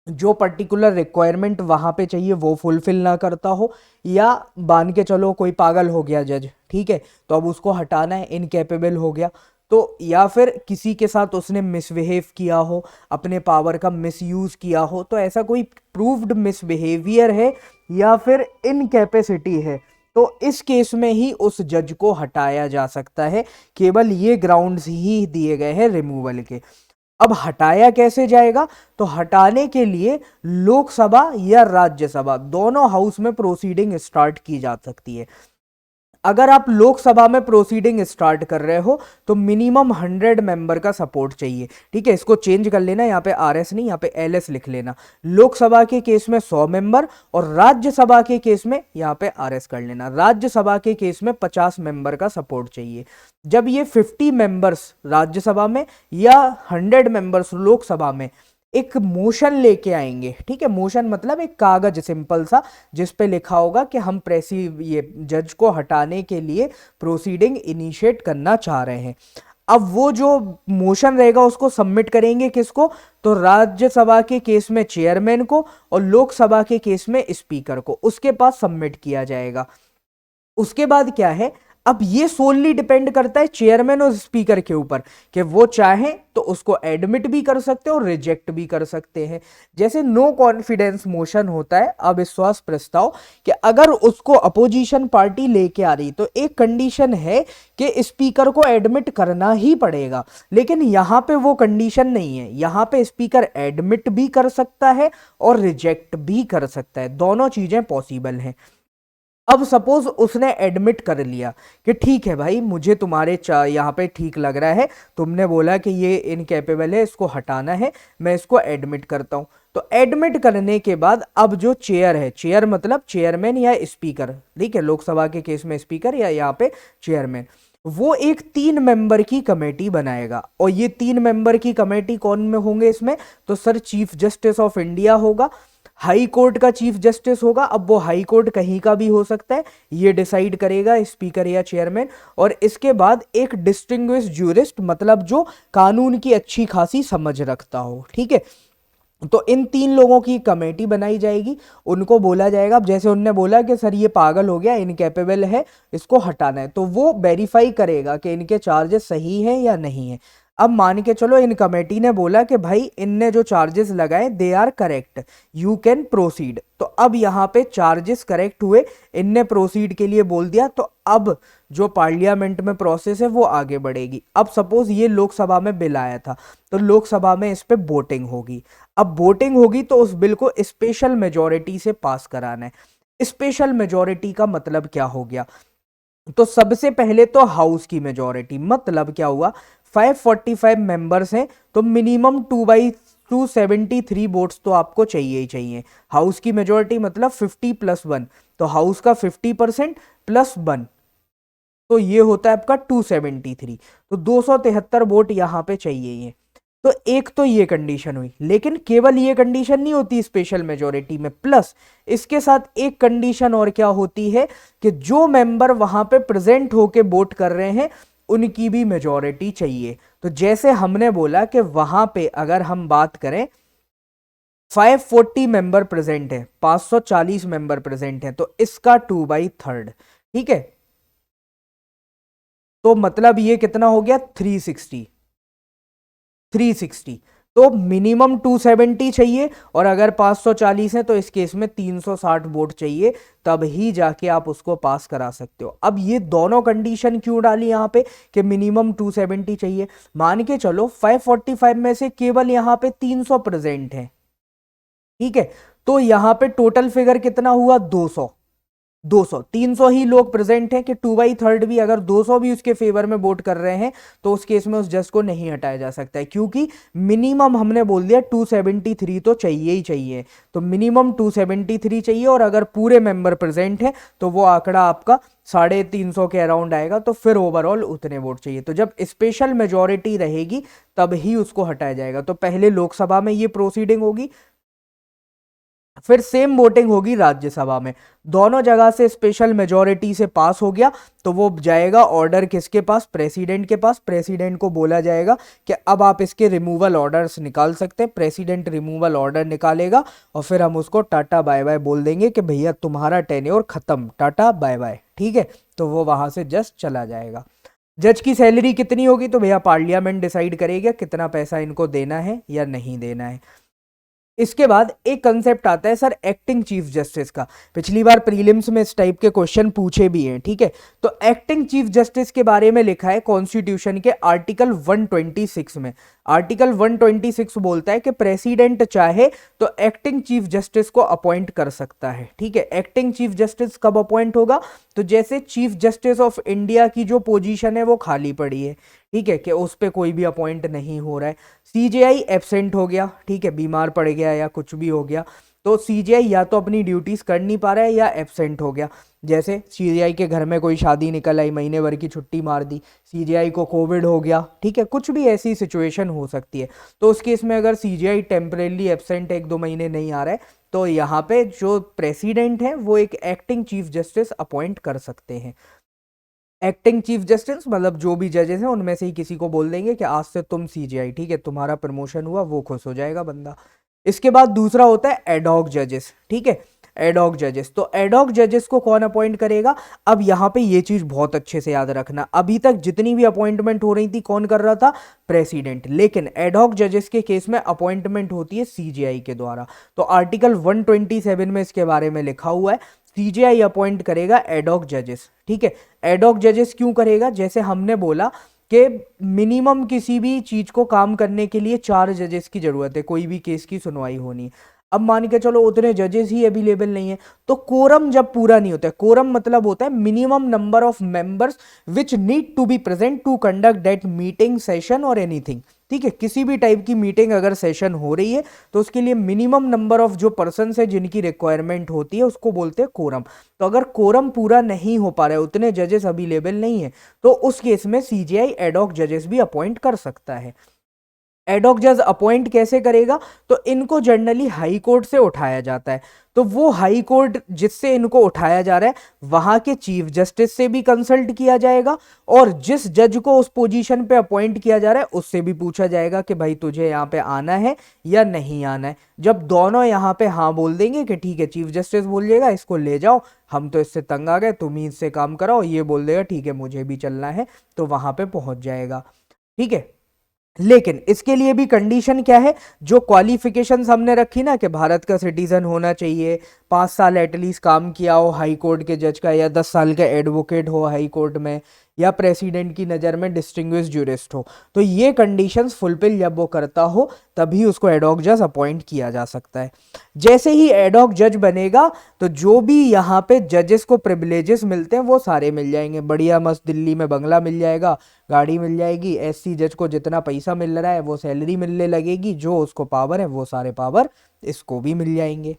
जो पर्टिकुलर रिक्वायरमेंट वहां पे चाहिए वो फुलफिल ना करता हो, या मान के चलो कोई पागल हो गया जज, ठीक है, तो अब उसको हटाना है, इनकेपेबल हो गया। तो या फिर किसी के साथ उसने मिसबिहेव किया हो, अपने पावर का मिसयूज किया हो, तो ऐसा कोई प्रूव्ड मिसबिहेवियर है या फिर इनकैपेसिटी है, तो इस केस में ही उस जज को हटाया जा सकता है। केवल ये ग्राउंड्स ही दिए गए हैं रिमूवल के। अब हटाया कैसे जाएगा? तो हटाने के लिए लोकसभा या राज्यसभा दोनों हाउस में प्रोसीडिंग स्टार्ट की जा सकती है। अगर आप लोकसभा में प्रोसीडिंग स्टार्ट कर रहे हो तो मिनिमम 100 मेंबर का सपोर्ट चाहिए। ठीक है, इसको चेंज कर लेना, यहाँ पे आरएस नहीं, यहाँ पे एलएस लिख लेना। लोकसभा के केस में 100 मेंबर और राज्यसभा के केस में यहाँ पे आरएस कर लेना। राज्यसभा के केस में 50 मेंबर का सपोर्ट चाहिए। जब ये 50 मेंबर्स राज्यसभा में या 100 मेंबर्स लोकसभा में एक मोशन लेके आएंगे, ठीक है, मोशन मतलब एक कागज सिंपल सा जिस पे लिखा होगा कि हम ये जज को हटाने के लिए प्रोसीडिंग इनिशिएट करना चाह रहे हैं। अब वो जो मोशन रहेगा उसको सबमिट करेंगे किसको? तो राज्यसभा के केस में चेयरमैन को और लोकसभा के केस में स्पीकर को, उसके पास सबमिट किया जाएगा। उसके बाद क्या है? अब ये सोनली डिपेंड करता है चेयरमैन और स्पीकर के ऊपर कि वो चाहें तो उसको एडमिट भी कर सकते हैं और रिजेक्ट भी कर सकते हैं। जैसे नो कॉन्फिडेंस मोशन होता है, अविश्वास प्रस्ताव, कि अगर उसको अपोजिशन पार्टी लेके आ रही तो एक कंडीशन है कि स्पीकर को एडमिट करना ही पड़ेगा, लेकिन यहां पे वो कंडीशन नहीं है। यहां पे स्पीकर एडमिट भी कर सकता है और रिजेक्ट भी कर सकता है, दोनों चीजें पॉसिबल हैं। अब सपोज उसने एडमिट कर लिया कि ठीक है भाई, मुझे तुम्हारे यहाँ पे ठीक लग रहा है, तुमने बोला कि ये इनकेपेबल है, इसको हटाना है, मैं इसको एडमिट करता हूँ। तो एडमिट करने के बाद अब जो चेयर है, चेयर मतलब चेयरमैन या स्पीकर, ठीक है, लोकसभा के केस में स्पीकर या यहाँ पे चेयरमैन, वो एक 3 मेंबर की कमेटी बनाएगा। और ये 3 मेंबर की कमेटी कौन में होंगे इसमें? तो sir chief justice of India होगा, हाई कोर्ट का चीफ जस्टिस होगा। अब वो हाई कोर्ट कहीं का भी हो सकता है, ये डिसाइड करेगा स्पीकर या चेयरमैन। और इसके बाद एक डिस्टिंग्विश ज्यूरिस्ट, मतलब जो कानून की अच्छी खासी समझ रखता हो, ठीक है। तो इन 3 लोगों की कमेटी बनाई जाएगी, उनको बोला जाएगा, अब जैसे उनने बोला कि सर ये पागल हो गया, इनकेपेबल है, इसको हटाना है, तो वो वेरीफाई करेगा कि इनके चार्जेस सही हैं या नहीं है। अब मान के चलो इन कमेटी ने बोला कि भाई इनने जो चार्जेस लगाए they are correct, you can proceed. तो अब यहाँ पे चार्जेस करेक्ट हुए, इनने प्रोसीड के लिए बोल दिया, तो अब जो पार्लियामेंट में प्रोसेस है वो आगे बढ़ेगी। अब सपोज ये लोकसभा में बिल आया था, तो लोकसभा में इस पे वोटिंग होगी। अब वोटिंग होगी तो उस बिल को स्पेशल मेजोरिटी से पास कराना है। स्पेशल मेजोरिटी का मतलब क्या हो गया? तो सबसे पहले तो हाउस की मेजोरिटी, मतलब क्या हुआ? 545 मेंबर्स हैं तो मिनिमम 2/273 वोट्स तो आपको चाहिए ही चाहिए। हाउस की मेजोरिटी मतलब 50+1, तो हाउस का 50% +1, तो ये होता है आपका 273। तो 273 वोट यहां पे चाहिए ही है। तो एक तो ये कंडीशन हुई, लेकिन केवल ये कंडीशन नहीं होती स्पेशल मेजोरिटी में, प्लस इसके साथ एक कंडीशन और क्या होती है कि जो मेंबर वहां पे प्रेजेंट होके वोट कर रहे हैं उनकी भी मेजोरिटी चाहिए। तो जैसे हमने बोला कि वहां पे अगर हम बात करें 540 मेंबर प्रेजेंट है, 540 मेंबर प्रेजेंट है, तो इसका 2/3, ठीक है, तो मतलब ये कितना हो गया? 360। तो मिनिमम 270 चाहिए, और अगर 540 है तो इस केस में 360 वोट चाहिए, तब ही जाके आप उसको पास करा सकते हो। अब ये दोनों कंडीशन क्यों डाली यहाँ पे कि मिनिमम 270 चाहिए? मान के चलो 545 में से केवल यहाँ पे 300 प्रेजेंट है, ठीक है, तो यहाँ पे टोटल फिगर कितना हुआ? 200। 200, 300 ही लोग प्रेजेंट हैं कि 2/3 भी, अगर 200 भी उसके फेवर में वोट कर रहे हैं तो उस केस में उस जज को नहीं हटाया जा सकता है, क्योंकि मिनिमम हमने बोल दिया 273 तो चाहिए ही चाहिए। तो मिनिमम 273 चाहिए, और अगर पूरे मेंबर प्रेजेंट हैं तो वो आंकड़ा आपका 350 के अराउंड आएगा, तो फिर ओवरऑल उतने वोट चाहिए। तो जब स्पेशल मेजोरिटी रहेगी तब ही उसको हटाया जाएगा। तो पहले लोकसभा में ये प्रोसीडिंग होगी, फिर सेम वोटिंग होगी राज्यसभा में। दोनों जगह से स्पेशल मेजॉरिटी से पास हो गया तो वो जाएगा ऑर्डर किसके पास? प्रेसिडेंट के पास। प्रेसिडेंट को बोला जाएगा कि अब आप इसके रिमूवल ऑर्डर्स निकाल सकते हैं। प्रेसिडेंट रिमूवल ऑर्डर निकालेगा और फिर हम उसको टाटा बाय बाय बोल देंगे कि भैया तुम्हारा टेन्योर खत्म, टाटा बाय बाय, ठीक है। तो वो वहां से जस्ट चला जाएगा। जज की सैलरी कितनी होगी? तो भैया पार्लियामेंट डिसाइड करेगा कितना पैसा इनको देना है या नहीं देना है। इसके बाद एक कंसेप्ट आता है सर एक्टिंग चीफ जस्टिस का। पिछली बार प्रीलिम्स में इस टाइप के क्वेश्चन पूछे भी हैं, ठीक है। तो एक्टिंग चीफ जस्टिस के बारे में लिखा है कॉन्स्टिट्यूशन के आर्टिकल 126 में। आर्टिकल 126 बोलता है कि प्रेसिडेंट चाहे तो एक्टिंग चीफ जस्टिस को अपॉइंट कर सकता है, ठीक है। एक्टिंग चीफ जस्टिस कब अपॉइंट होगा? तो जैसे चीफ जस्टिस ऑफ इंडिया की जो पोजीशन है वो खाली पड़ी है, ठीक है, कि उस पर कोई भी अपॉइंट नहीं हो रहा है। सीजेआई एब्सेंट हो गया, ठीक है, बीमार पड़ गया या कुछ भी हो गया, तो सीजेआई या तो अपनी ड्यूटीज कर नहीं पा रहा है या एब्सेंट हो गया। जैसे सीजेआई के घर में कोई शादी निकल आई, महीने भर की छुट्टी मार दी, सीजेआई को कोविड हो गया, ठीक है, कुछ भी ऐसी सिचुएशन हो सकती है। तो उस केस में अगर सीजेआई टेम्परेली एब्सेंट 1-2 महीने नहीं आ रहा है तो यहाँ पे जो प्रेसिडेंट है वो एक एक्टिंग चीफ जस्टिस अपॉइंट कर सकते हैं। एक्टिंग चीफ जस्टिस मतलब जो भी जजेस हैं उनमें से ही किसी को बोल देंगे कि आज से तुम सीजेआई, ठीक है, तुम्हारा प्रमोशन हुआ, वो खुश हो जाएगा बंदा। इसके बाद दूसरा होता है एडॉक जजेस, ठीक है, एडॉक जजेस। तो एडॉक जजेस को कौन अपॉइंट करेगा? अब यहाँ पे ये चीज बहुत अच्छे से याद रखना, अभी तक जितनी भी अपॉइंटमेंट हो रही थी कौन कर रहा था? प्रेसिडेंट। लेकिन एडॉक जजेस के केस में अपॉइंटमेंट होती है सीजेआई के द्वारा। तो आर्टिकल 127 में इसके बारे में लिखा हुआ है सीजेआई अपॉइंट करेगा एडॉक जजेस, ठीक है। एडॉक जजेस क्यों करेगा? जैसे हमने बोला कि मिनिमम किसी भी चीज को काम करने के लिए 4 जजेस की जरूरत है, कोई भी केस की सुनवाई होनी है। अब मान के चलो उतने जजेस ही अवेलेबल नहीं है, तो कोरम जब पूरा नहीं होता है, कोरम मतलब होता है minimum number of members which need to be present to conduct that meeting, session और एनीथिंग, ठीक है। किसी भी टाइप की मीटिंग अगर सेशन हो रही है तो उसके लिए मिनिमम नंबर ऑफ जो पर्सन है जिनकी रिक्वायरमेंट होती है उसको बोलते हैं कोरम। तो अगर कोरम पूरा नहीं हो पा रहा है, उतने जजेस अवेलेबल नहीं है, तो उस केस में सीजेआई एडॉक जजेस भी अपॉइंट कर सकता है। एडॉक जज अपॉइंट कैसे करेगा? तो इनको जनरली हाई कोर्ट से उठाया जाता है, तो वो हाई कोर्ट जिससे इनको उठाया जा रहा है वहां के चीफ जस्टिस से भी कंसल्ट किया जाएगा, और जिस जज को उस पोजीशन पे अपॉइंट किया जा रहा है उससे भी पूछा जाएगा कि भाई तुझे यहाँ पे आना है या नहीं आना है। जब दोनों यहाँ पे हाँ बोल देंगे कि ठीक है, चीफ जस्टिस बोल देगा इसको ले जाओ, हम तो इससे तंग आ गए, तुम ही इससे काम कराओ, ये बोल देगा ठीक है मुझे भी चलना है, तो वहां पे पहुंच जाएगा, ठीक है। लेकिन इसके लिए भी कंडीशन क्या है? जो क्वालिफिकेशंस हमने रखी ना कि भारत का सिटीजन होना चाहिए, 5 साल एटलीस्ट काम किया हो हाई कोर्ट के जज का, या 10 साल का एडवोकेट हो हाई कोर्ट में, या प्रेसिडेंट की नज़र में डिस्टिंग्विश ज्यूरिस्ट हो। तो ये कंडीशंस फुलफिल जब वो करता हो तभी उसको एडॉक जज अपॉइंट किया जा सकता है। जैसे ही एडॉक जज बनेगा तो जो भी यहाँ पे जजेस को प्रिविलेजेस मिलते हैं वो सारे मिल जाएंगे। बढ़िया मस्त दिल्ली में बंगला मिल जाएगा, गाड़ी मिल जाएगी, एससी जज को जितना पैसा मिल रहा है वो सैलरी मिलने लगेगी, जो उसको पावर है वो सारे पावर इसको भी मिल जाएंगे।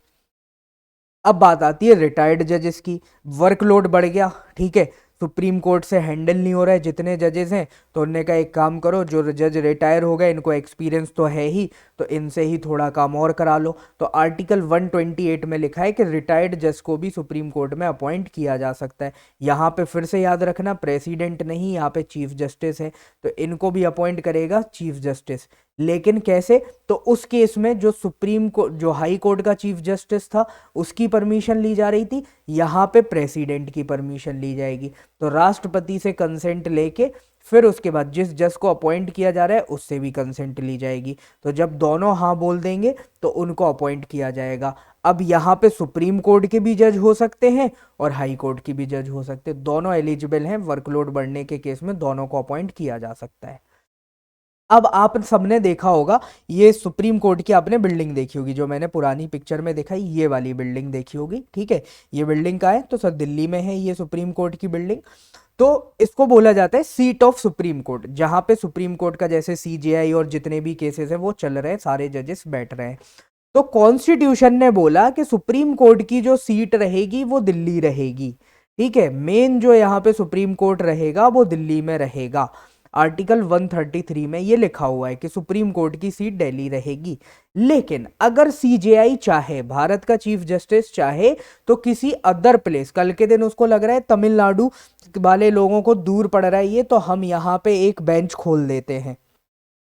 अब बात आती है रिटायर्ड जजेस की। वर्कलोड बढ़ गया, ठीक है, सुप्रीम कोर्ट से हैंडल नहीं हो रहा है जितने जजेस हैं, तो उन्होंने कहा एक काम करो, जो जज रिटायर हो गए इनको एक्सपीरियंस तो है ही, तो इनसे ही थोड़ा काम और करा लो। तो आर्टिकल 128 में लिखा है कि रिटायर्ड जज को भी सुप्रीम कोर्ट में अपॉइंट किया जा सकता है। यहाँ पे फिर से याद रखना प्रेसिडेंट नहीं, यहाँ पे चीफ जस्टिस है, तो इनको भी अपॉइंट करेगा चीफ जस्टिस। लेकिन कैसे? तो उस केस में जो सुप्रीम कोर्ट, जो हाई कोर्ट का चीफ जस्टिस था उसकी परमिशन ली जा रही थी, यहाँ पे प्रेसिडेंट की परमिशन ली जाएगी। तो राष्ट्रपति से कंसेंट लेके फिर उसके बाद जिस जज को अपॉइंट किया जा रहा है उससे भी कंसेंट ली जाएगी। तो जब दोनों हाँ बोल देंगे तो उनको अपॉइंट किया जाएगा। अब यहाँ पे सुप्रीम कोर्ट के भी जज हो सकते हैं और हाई कोर्ट की भी जज हो सकते हैं, दोनों एलिजिबल हैं। वर्कलोड बढ़ने के केस में दोनों को अपॉइंट किया जा सकता है। अब आप सबने देखा होगा, ये सुप्रीम कोर्ट की आपने बिल्डिंग देखी होगी, जो मैंने पुरानी पिक्चर में दिखाई, ये वाली बिल्डिंग देखी होगी, ठीक है। ये बिल्डिंग का है तो सर दिल्ली में है ये सुप्रीम कोर्ट की बिल्डिंग। तो इसको बोला जाता है सीट ऑफ सुप्रीम कोर्ट, जहां पे सुप्रीम कोर्ट का जैसे सीजेआई और जितने भी केसेस हैं वो चल रहे हैं, सारे जजेस बैठ रहे हैं। तो कॉन्स्टिट्यूशन ने बोला कि सुप्रीम कोर्ट की जो सीट रहेगी वो दिल्ली रहेगी, ठीक है। मेन जो यहाँ पे सुप्रीम कोर्ट रहेगा वो दिल्ली में रहेगा। आर्टिकल 133 में ये लिखा हुआ है कि सुप्रीम कोर्ट की सीट दिल्ली रहेगी। लेकिन अगर सीजेआई चाहे, भारत का चीफ जस्टिस चाहे, तो किसी अदर प्लेस, कल के दिन उसको लग रहा है तमिलनाडु वाले लोगों को दूर पड़ रहा है ये, तो हम यहाँ पे एक बेंच खोल देते हैं,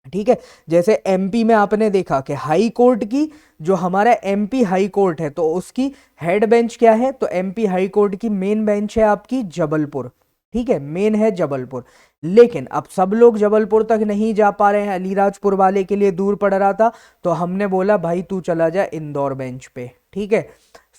ठीक है। जैसे एमपी में आपने देखा कि हाई कोर्ट की, जो हमारा एमपी हाई कोर्ट है, तो उसकी हेड बेंच क्या है, तो एमपी हाई कोर्ट की मेन बेंच है आपकी जबलपुर, ठीक है, मेन है जबलपुर। लेकिन अब सब लोग जबलपुर तक नहीं जा पा रहे हैं, अलीराजपुर वाले के लिए दूर पड़ रहा था, तो हमने बोला भाई तू चला जा इंदौर बेंच पे, ठीक है।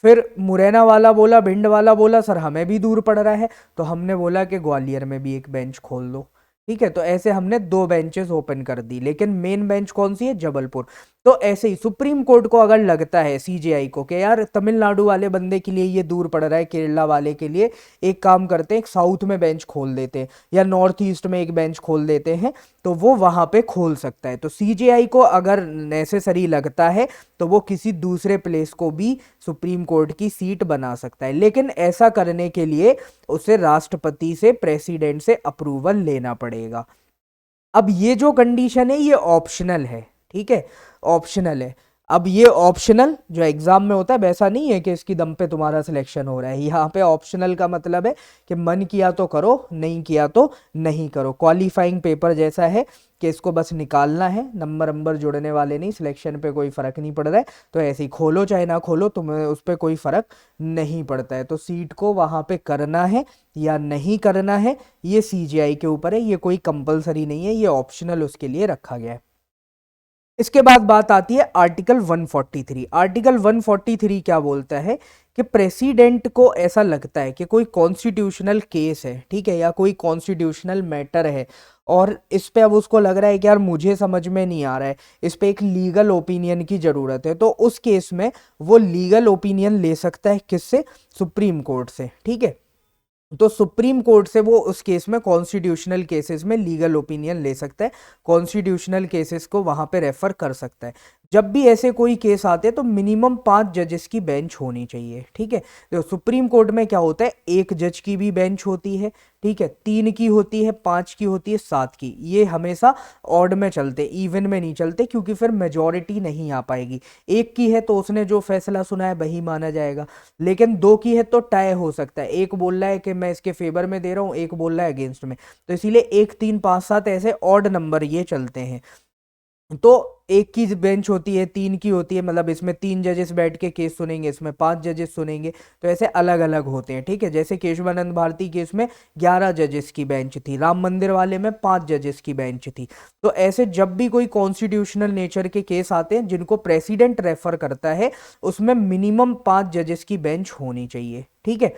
फिर मुरैना वाला बोला, भिंड वाला बोला सर हमें भी दूर पड़ रहा है, तो हमने बोला कि ग्वालियर में भी एक बेंच खोल दो, ठीक है। तो ऐसे हमने 2 बेंचेस ओपन कर दी, लेकिन मेन बेंच कौन सी है, जबलपुर। तो ऐसे ही सुप्रीम कोर्ट को अगर लगता है सीजेआई को कि यार तमिलनाडु वाले बंदे के लिए ये दूर पड़ रहा है, केरला वाले के लिए, एक काम करते हैं एक साउथ में बेंच खोल देते हैं या नॉर्थ ईस्ट में एक बेंच खोल देते हैं, तो वो वहां पे खोल सकता है। तो सीजेआई को अगर नेसेसरी लगता है तो वो किसी दूसरे प्लेस को भी सुप्रीम कोर्ट की सीट बना सकता है, लेकिन ऐसा करने के लिए उसे राष्ट्रपति से, प्रेसिडेंट से अप्रूवल लेना पड़ेगा। अब ये जो कंडीशन है ये ऑप्शनल है, ठीक है, ऑप्शनल है। अब ये ऑप्शनल जो एग्जाम में होता है वैसा नहीं है कि इसकी दम पे तुम्हारा सिलेक्शन हो रहा है। यहाँ पे ऑप्शनल का मतलब है कि मन किया तो करो, नहीं किया तो नहीं करो। क्वालिफाइंग पेपर जैसा है कि इसको बस निकालना है, नंबर जुड़ने वाले नहीं, सिलेक्शन पे कोई फर्क नहीं पड़ रहा है, तो ऐसे ही खोलो चाहे ना खोलो तुम्हें उस पर कोई फर्क नहीं पड़ता है। तो सीट को वहां पे करना है या नहीं करना है ये सीजेआई के ऊपर है, ये कोई कंपलसरी नहीं है, ये ऑप्शनल उसके लिए रखा गया है। इसके बाद बात आती है आर्टिकल 143। आर्टिकल 143 क्या बोलता है कि प्रेसिडेंट को ऐसा लगता है कि कोई कॉन्स्टिट्यूशनल केस है, ठीक है, या कोई कॉन्स्टिट्यूशनल मैटर है, और इस पे अब उसको लग रहा है कि यार मुझे समझ में नहीं आ रहा है, इस पे एक लीगल ओपिनियन की जरूरत है, तो उस केस में वो लीगल ओपिनियन ले सकता है किससे, सुप्रीम कोर्ट से, ठीक है। तो सुप्रीम कोर्ट से वो उस केस में, कॉन्स्टिट्यूशनल केसेस में लीगल ओपिनियन ले सकता है, कॉन्स्टिट्यूशनल केसेस को वहां पे रेफर कर सकता है। जब भी ऐसे कोई केस आते हैं तो मिनिमम 5 जजेस की बेंच होनी चाहिए, ठीक है। तो सुप्रीम कोर्ट में क्या होता है, 1 जज की भी बेंच होती है, ठीक है, 3 की होती है, 5 की होती है, 7 की। ये हमेशा ऑड में चलते, इवन में नहीं चलते, क्योंकि फिर मेजॉरिटी नहीं आ पाएगी। 1 की है तो उसने जो फैसला सुना है वही माना जाएगा, लेकिन 2 की है तो टाई हो सकता है, एक बोल रहा है कि मैं इसके फेवर में दे रहा हूँ, एक बोल रहा है अगेंस्ट में, तो इसीलिए 1 3 5 7 ऐसे ऑड नंबर ये चलते हैं। तो 1 की बेंच होती है, 3 की होती है, मतलब इसमें 3 जजेस बैठ के केस सुनेंगे, इसमें 5 जजेस सुनेंगे, तो ऐसे अलग अलग होते हैं, ठीक है। जैसे केशवानंद भारती केस में 11 जजेस की बेंच थी, राम मंदिर वाले में 5 जजेस की बेंच थी। तो ऐसे जब भी कोई कॉन्स्टिट्यूशनल नेचर के केस आते हैं जिनको प्रेसिडेंट रेफर करता है, उसमें मिनिमम 5 जजेस की बेंच होनी चाहिए, ठीक है।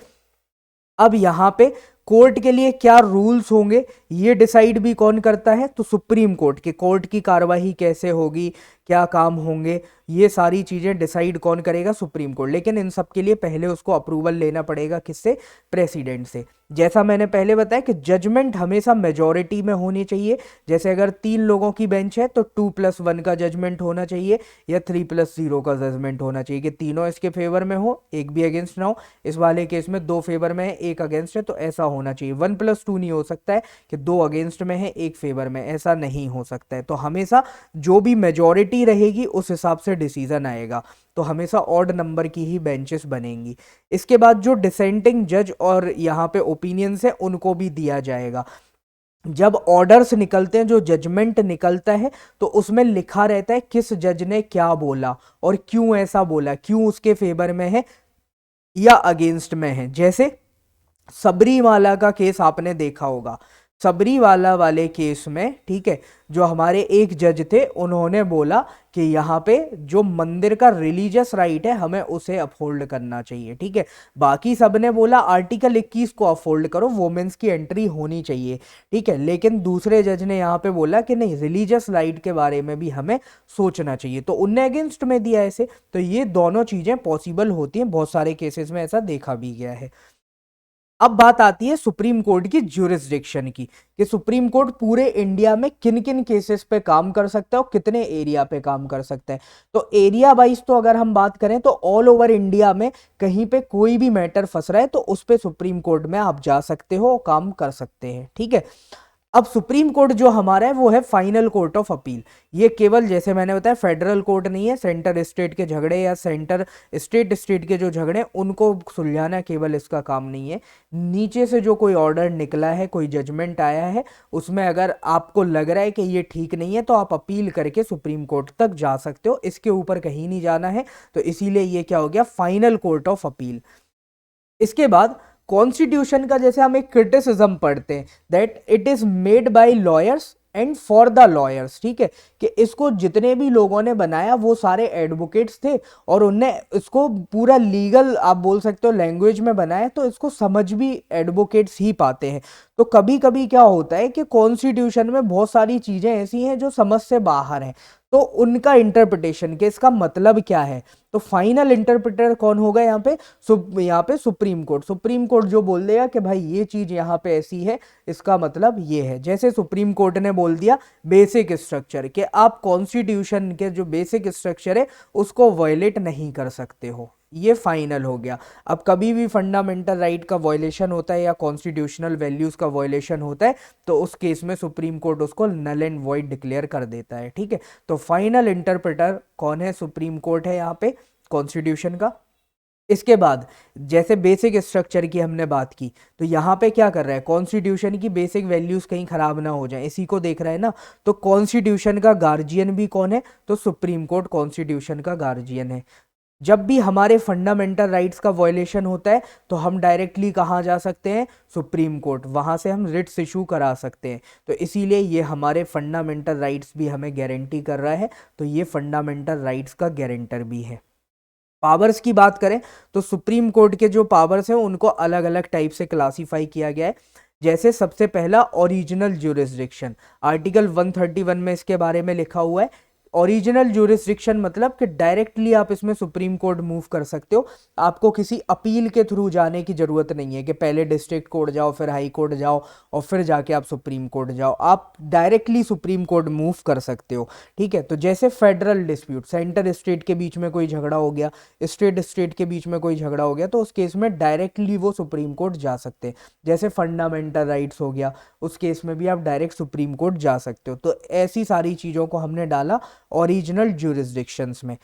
अब यहाँ पे कोर्ट के लिए क्या रूल्स होंगे ये डिसाइड भी कौन करता है, तो सुप्रीम कोर्ट के, कोर्ट की कार्यवाही कैसे होगी, क्या काम होंगे, ये सारी चीजें डिसाइड कौन करेगा, सुप्रीम कोर्ट। लेकिन इन सब के लिए पहले उसको अप्रूवल लेना पड़ेगा किससे, प्रेसिडेंट से। जैसा मैंने पहले बताया कि जजमेंट हमेशा मेजॉरिटी में होनी चाहिए। जैसे अगर 3 लोगों की बेंच है तो 2+1 का जजमेंट होना चाहिए या 3+0 का जजमेंट होना चाहिए, कि तीनों इसके फेवर में हो, एक भी अगेंस्ट ना हो। इस वाले केस में 2 फेवर में है, 1 अगेंस्ट है, तो ऐसा होना चाहिए। 1+2 नहीं हो सकता है कि 2 अगेंस्ट में है, 1 फेवर में, ऐसा नहीं हो सकता है। तो हमेशा जो भी मेजॉरिटी रहेगी उस हिसाब से डिसीजन आएगा, तो हमेशा ऑड नंबर की ही बेंचेस बनेंगी। इसके बाद जो डिसेंटिंग जज और यहाँ पे ओपिनियंस है उनको भी दिया जाएगा। जब ऑर्डर्स निकलते हैं, जो जजमेंट निकलता है, तो उसमें लिखा रहता है किस जज ने क्या बोला और क्यों ऐसा बोला, क्यों उसके फेवर में है या अगेंस्ट में है। जैसे सबरीमाला का केस आपने देखा होगा, सबरीवाला वाले केस में, ठीक है, जो हमारे एक जज थे उन्होंने बोला कि यहाँ पे जो मंदिर का रिलीजियस राइट है हमें उसे अपहोल्ड करना चाहिए, ठीक है। बाकी सबने बोला आर्टिकल 21 को अपहोल्ड करो, वोमेन्स की एंट्री होनी चाहिए, ठीक है। लेकिन दूसरे जज ने यहाँ पे बोला कि नहीं, रिलीजियस राइट के बारे में भी हमें सोचना चाहिए, तो उनने अगेंस्ट में दिया ऐसे। तो ये दोनों चीजें पॉसिबल होती हैं, बहुत सारे केसेस में ऐसा देखा भी गया है। अब बात आती है सुप्रीम कोर्ट की ज्यूरिसडिक्शन की, कि सुप्रीम कोर्ट पूरे इंडिया में किन किन केसेस पे काम कर सकता है और कितने एरिया पे काम कर सकता है। तो एरिया वाइज तो अगर हम बात करें तो ऑल ओवर इंडिया में कहीं पे कोई भी मैटर फंस रहा है तो उस पे सुप्रीम कोर्ट में आप जा सकते हो और काम कर सकते हैं, ठीक है। अब सुप्रीम कोर्ट जो हमारा है वो है फाइनल कोर्ट ऑफ अपील। ये केवल जैसे मैंने बताया फेडरल कोर्ट नहीं है, सेंटर स्टेट के झगड़े या सेंटर स्टेट के जो झगड़े उनको सुलझाना केवल इसका काम नहीं है। नीचे से जो कोई ऑर्डर निकला है, कोई जजमेंट आया है, उसमें अगर आपको लग रहा है कि ये ठीक नहीं है तो आप अपील करके सुप्रीम कोर्ट तक जा सकते हो, इसके ऊपर कहीं नहीं जाना है। तो इसीलिए ये क्या हो गया, फाइनल कोर्ट ऑफ अपील। इसके बाद कॉन्स्टिट्यूशन का जैसे हम एक क्रिटिसिज्म पढ़ते हैं, that it is made by lawyers and for the lawyers, ठीक है, कि इसको जितने भी लोगों ने बनाया वो सारे एडवोकेट्स थे और उनने इसको पूरा लीगल आप बोल सकते हो लैंग्वेज में बनाया, तो इसको समझ भी एडवोकेट्स ही पाते हैं। तो कभी कभी क्या होता है कि कॉन्स्टिट्यूशन में बहुत सारी चीजें ऐसी हैं जो समझ से बाहर हैं, तो उनका इंटरप्रिटेशन के इसका मतलब क्या है, तो फाइनल इंटरप्रेटर कौन होगा यहाँ पे, यहाँ पे सुप्रीम कोर्ट। सुप्रीम कोर्ट जो बोल देगा कि भाई ये चीज यहाँ पे ऐसी है, इसका मतलब ये है। जैसे सुप्रीम कोर्ट ने बोल दिया बेसिक स्ट्रक्चर, कि आप कॉन्स्टिट्यूशन के जो बेसिक स्ट्रक्चर है उसको वायलेट नहीं कर सकते हो, ये फाइनल हो गया। अब कभी भी फंडामेंटल राइट का वायलेशन होता है या कॉन्स्टिट्यूशनल वैल्यूज का वायलेशन होता है तो उस केस में सुप्रीम कोर्ट उसको नल एंड वॉइड डिक्लेयर कर देता है, ठीक है। तो फाइनल इंटरप्रेटर कौन है, सुप्रीम कोर्ट है यहाँ पे कॉन्स्टिट्यूशन का। इसके बाद जैसे बेसिक स्ट्रक्चर की हमने बात की, तो यहाँ पे क्या कर रहा है, कॉन्स्टिट्यूशन की बेसिक वैल्यूज कहीं खराब ना हो जाए इसी को देख रहा है ना। तो कॉन्स्टिट्यूशन का गार्जियन भी कौन है, तो सुप्रीम कोर्ट कॉन्स्टिट्यूशन का गार्जियन है। जब भी हमारे फंडामेंटल राइट्स का वायलेशन होता है तो हम डायरेक्टली कहाँ जा सकते हैं, सुप्रीम कोर्ट, वहां से हम रिट्स इशू करा सकते हैं। तो इसीलिए ये हमारे फंडामेंटल राइट्स भी हमें गारंटी कर रहा है, तो ये फंडामेंटल राइट्स का गारंटर भी है। पावर्स की बात करें तो सुप्रीम कोर्ट के जो पावर्स हैं उनको अलग अलग टाइप से क्लासीफाई किया गया है। जैसे सबसे पहला ओरिजिनल ज्यूरिसडिक्शन, आर्टिकल 131 में इसके बारे में लिखा हुआ है। ओरिजिनल ज्यूरिसडिक्शन मतलब कि डायरेक्टली आप इसमें सुप्रीम कोर्ट मूव कर सकते हो, आपको किसी अपील के थ्रू जाने की जरूरत नहीं है कि पहले डिस्ट्रिक्ट कोर्ट जाओ फिर हाई कोर्ट जाओ और फिर जाके आप सुप्रीम कोर्ट जाओ, आप डायरेक्टली सुप्रीम कोर्ट मूव कर सकते हो, ठीक है। तो जैसे फेडरल डिस्प्यूट, सेंटर स्टेट के बीच में कोई झगड़ा हो गया, स्टेट के बीच में कोई झगड़ा हो गया, तो उस केस में डायरेक्टली वो सुप्रीम कोर्ट जा सकते हैं। जैसे फंडामेंटल राइट्स हो गया, उस केस में भी आप डायरेक्ट सुप्रीम कोर्ट जा सकते हो। तो ऐसी सारी चीज़ों को हमने डाला ओरिजिनल ज्यूरिसडिक्शंस में।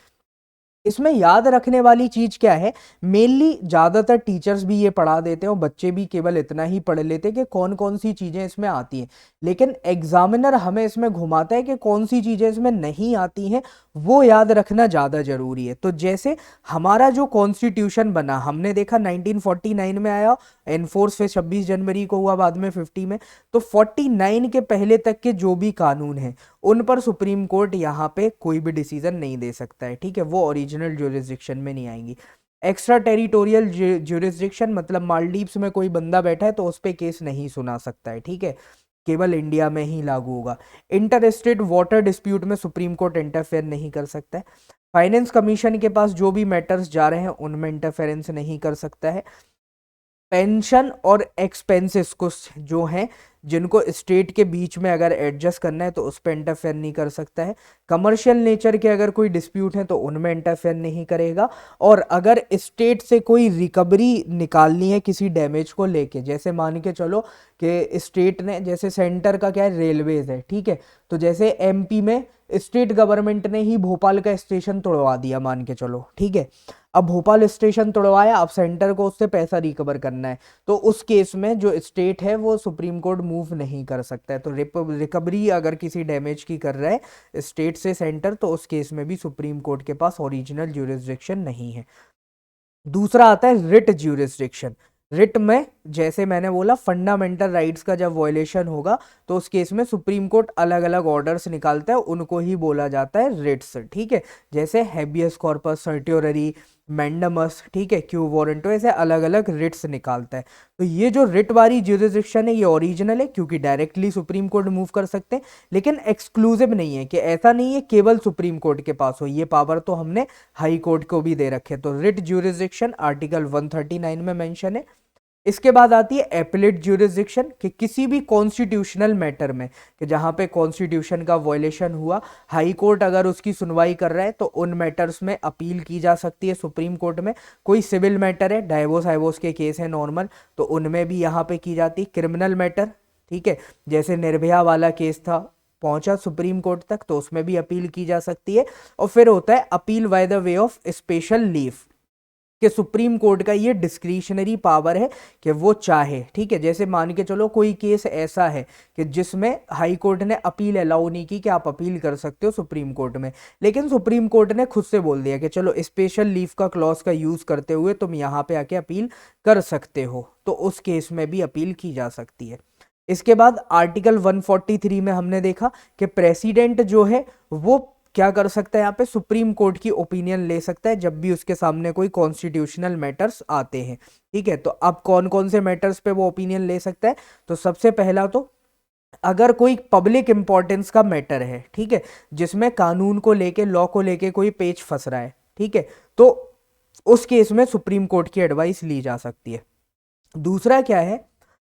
इसमें याद रखने वाली चीज क्या है, मेनली ज्यादातर टीचर्स भी ये पढ़ा देते हैं और बच्चे भी केवल इतना ही पढ़ लेते हैं कि कौन कौन सी चीजें इसमें आती हैं, लेकिन एग्जामिनर हमें इसमें घुमाता है कि कौन सी चीजें इसमें नहीं आती हैं, वो याद रखना ज्यादा जरूरी है। तो जैसे हमारा जो कॉन्स्टिट्यूशन बना, हमने देखा 1949 में आया, एनफोर्स फिर 26 जनवरी को हुआ, बाद में 50 में। तो 49 के पहले तक के जो भी कानून हैं उन पर सुप्रीम कोर्ट यहाँ पे कोई भी डिसीजन नहीं दे सकता है, ठीक है, वो ओरिजिनल ज्यूरिसडिक्शन में नहीं आएंगी। एक्स्ट्रा टेरिटोरियल ज्यूरिसडिक्शन मतलब मालदीव्स में कोई बंदा बैठा है तो उस पर केस नहीं सुना सकता है, ठीक है, केवल इंडिया में ही लागू होगा। इंटर स्टेट वाटर डिस्प्यूट में सुप्रीम कोर्ट इंटरफेयर नहीं कर सकता है। फाइनेंस कमीशन के पास जो भी मैटर्स जा रहे हैं उनमें इंटरफेरेंस नहीं कर सकता है। पेंशन और एक्सपेंसेस को जो हैं जिनको स्टेट के बीच में अगर एडजस्ट करना है तो उस पर इंटरफेयर नहीं कर सकता है। कमर्शियल नेचर के अगर कोई डिस्प्यूट है तो उनमें इंटरफेयर नहीं करेगा। और अगर स्टेट से कोई रिकवरी निकालनी है किसी डैमेज को लेके, जैसे मान के चलो कि स्टेट ने, जैसे सेंटर का क्या है, रेलवेज है, ठीक है, तो जैसे एमपी में स्टेट गवर्नमेंट ने ही भोपाल का स्टेशन तोड़वा दिया मान के चलो, ठीक है, अब भोपाल स्टेशन तोड़वाया, अब सेंटर को उससे पैसा रिकवर करना है, तो उस केस में जो स्टेट है वो सुप्रीम कोर्ट मूव नहीं कर सकता है। तो रिकवरी अगर किसी डैमेज की कर रहा है स्टेट से सेंटर, तो उस केस में भी सुप्रीम कोर्ट के पास ओरिजिनल ज्यूरिसडिक्शन नहीं है। दूसरा आता है रिट ज्यूरिसडिक्शन। रिट में जैसे मैंने बोला फंडामेंटल राइट्स का जब वायलेशन होगा तो उस केस में सुप्रीम कोर्ट अलग अलग ऑर्डर्स निकालता है, उनको ही बोला जाता है रिट्स, ठीक है। जैसे हैबियस कॉर्पस, सर्टियोररी, मैंडमस, ठीक है, क्यू वारंटो, ऐसे अलग अलग रिट्स निकालता है। तो ये जो रिट वाली ज्यूरिसडिक्शन है ये ओरिजिनल है क्योंकि डायरेक्टली सुप्रीम कोर्ट मूव कर सकते हैं, लेकिन एक्सक्लूसिव नहीं है कि ऐसा नहीं है केवल सुप्रीम कोर्ट के पास हो, ये पावर तो हमने हाई कोर्ट को भी दे रखे। तो रिट ज्यूरिसडिक्शन आर्टिकल 139 में मेंशन है। इसके बाद आती है एपिलेट ज्यूरिसडिक्शन कि किसी भी कॉन्स्टिट्यूशनल मैटर में कि जहां पे कॉन्स्टिट्यूशन का वायलेशन हुआ, हाई कोर्ट अगर उसकी सुनवाई कर रहा है तो उन मैटर्स में अपील की जा सकती है सुप्रीम कोर्ट में। कोई सिविल मैटर है, डाइवोर्स हाइवोर्स के केस है नॉर्मल, तो उनमें भी यहाँ पे की जाती। क्रिमिनल मैटर, ठीक है, जैसे निर्भया वाला केस था, पहुंचा सुप्रीम कोर्ट तक, तो उसमें भी अपील की जा सकती है। और फिर होता है appeal by the way of special leave कि सुप्रीम कोर्ट का ये डिस्क्रिशनरी पावर है कि वो चाहे, ठीक है। जैसे मान के चलो कोई केस ऐसा है कि जिसमें हाई कोर्ट ने अपील अलाउ नहीं की कि आप अपील कर सकते हो सुप्रीम कोर्ट में, लेकिन सुप्रीम कोर्ट ने खुद से बोल दिया कि चलो स्पेशल लीव का क्लॉज का यूज करते हुए तुम यहाँ पे आके अपील कर सकते हो, तो उस केस में भी अपील की जा सकती है। इसके बाद आर्टिकल 143 में हमने देखा कि प्रेसिडेंट जो है वो क्या कर सकता है, यहाँ पे सुप्रीम कोर्ट की ओपिनियन ले सकता है जब भी उसके सामने कोई कॉन्स्टिट्यूशनल मैटर्स आते हैं, ठीक है। तो अब कौन कौन से मैटर्स पे वो ओपिनियन ले सकता है, तो सबसे पहला तो अगर कोई पब्लिक इंपॉर्टेंस का मैटर है, ठीक है, जिसमें कानून को लेके, लॉ को लेके कोई पेच फंस रहा है, ठीक है, तो उस केस में सुप्रीम कोर्ट की एडवाइस ली जा सकती है। दूसरा क्या है,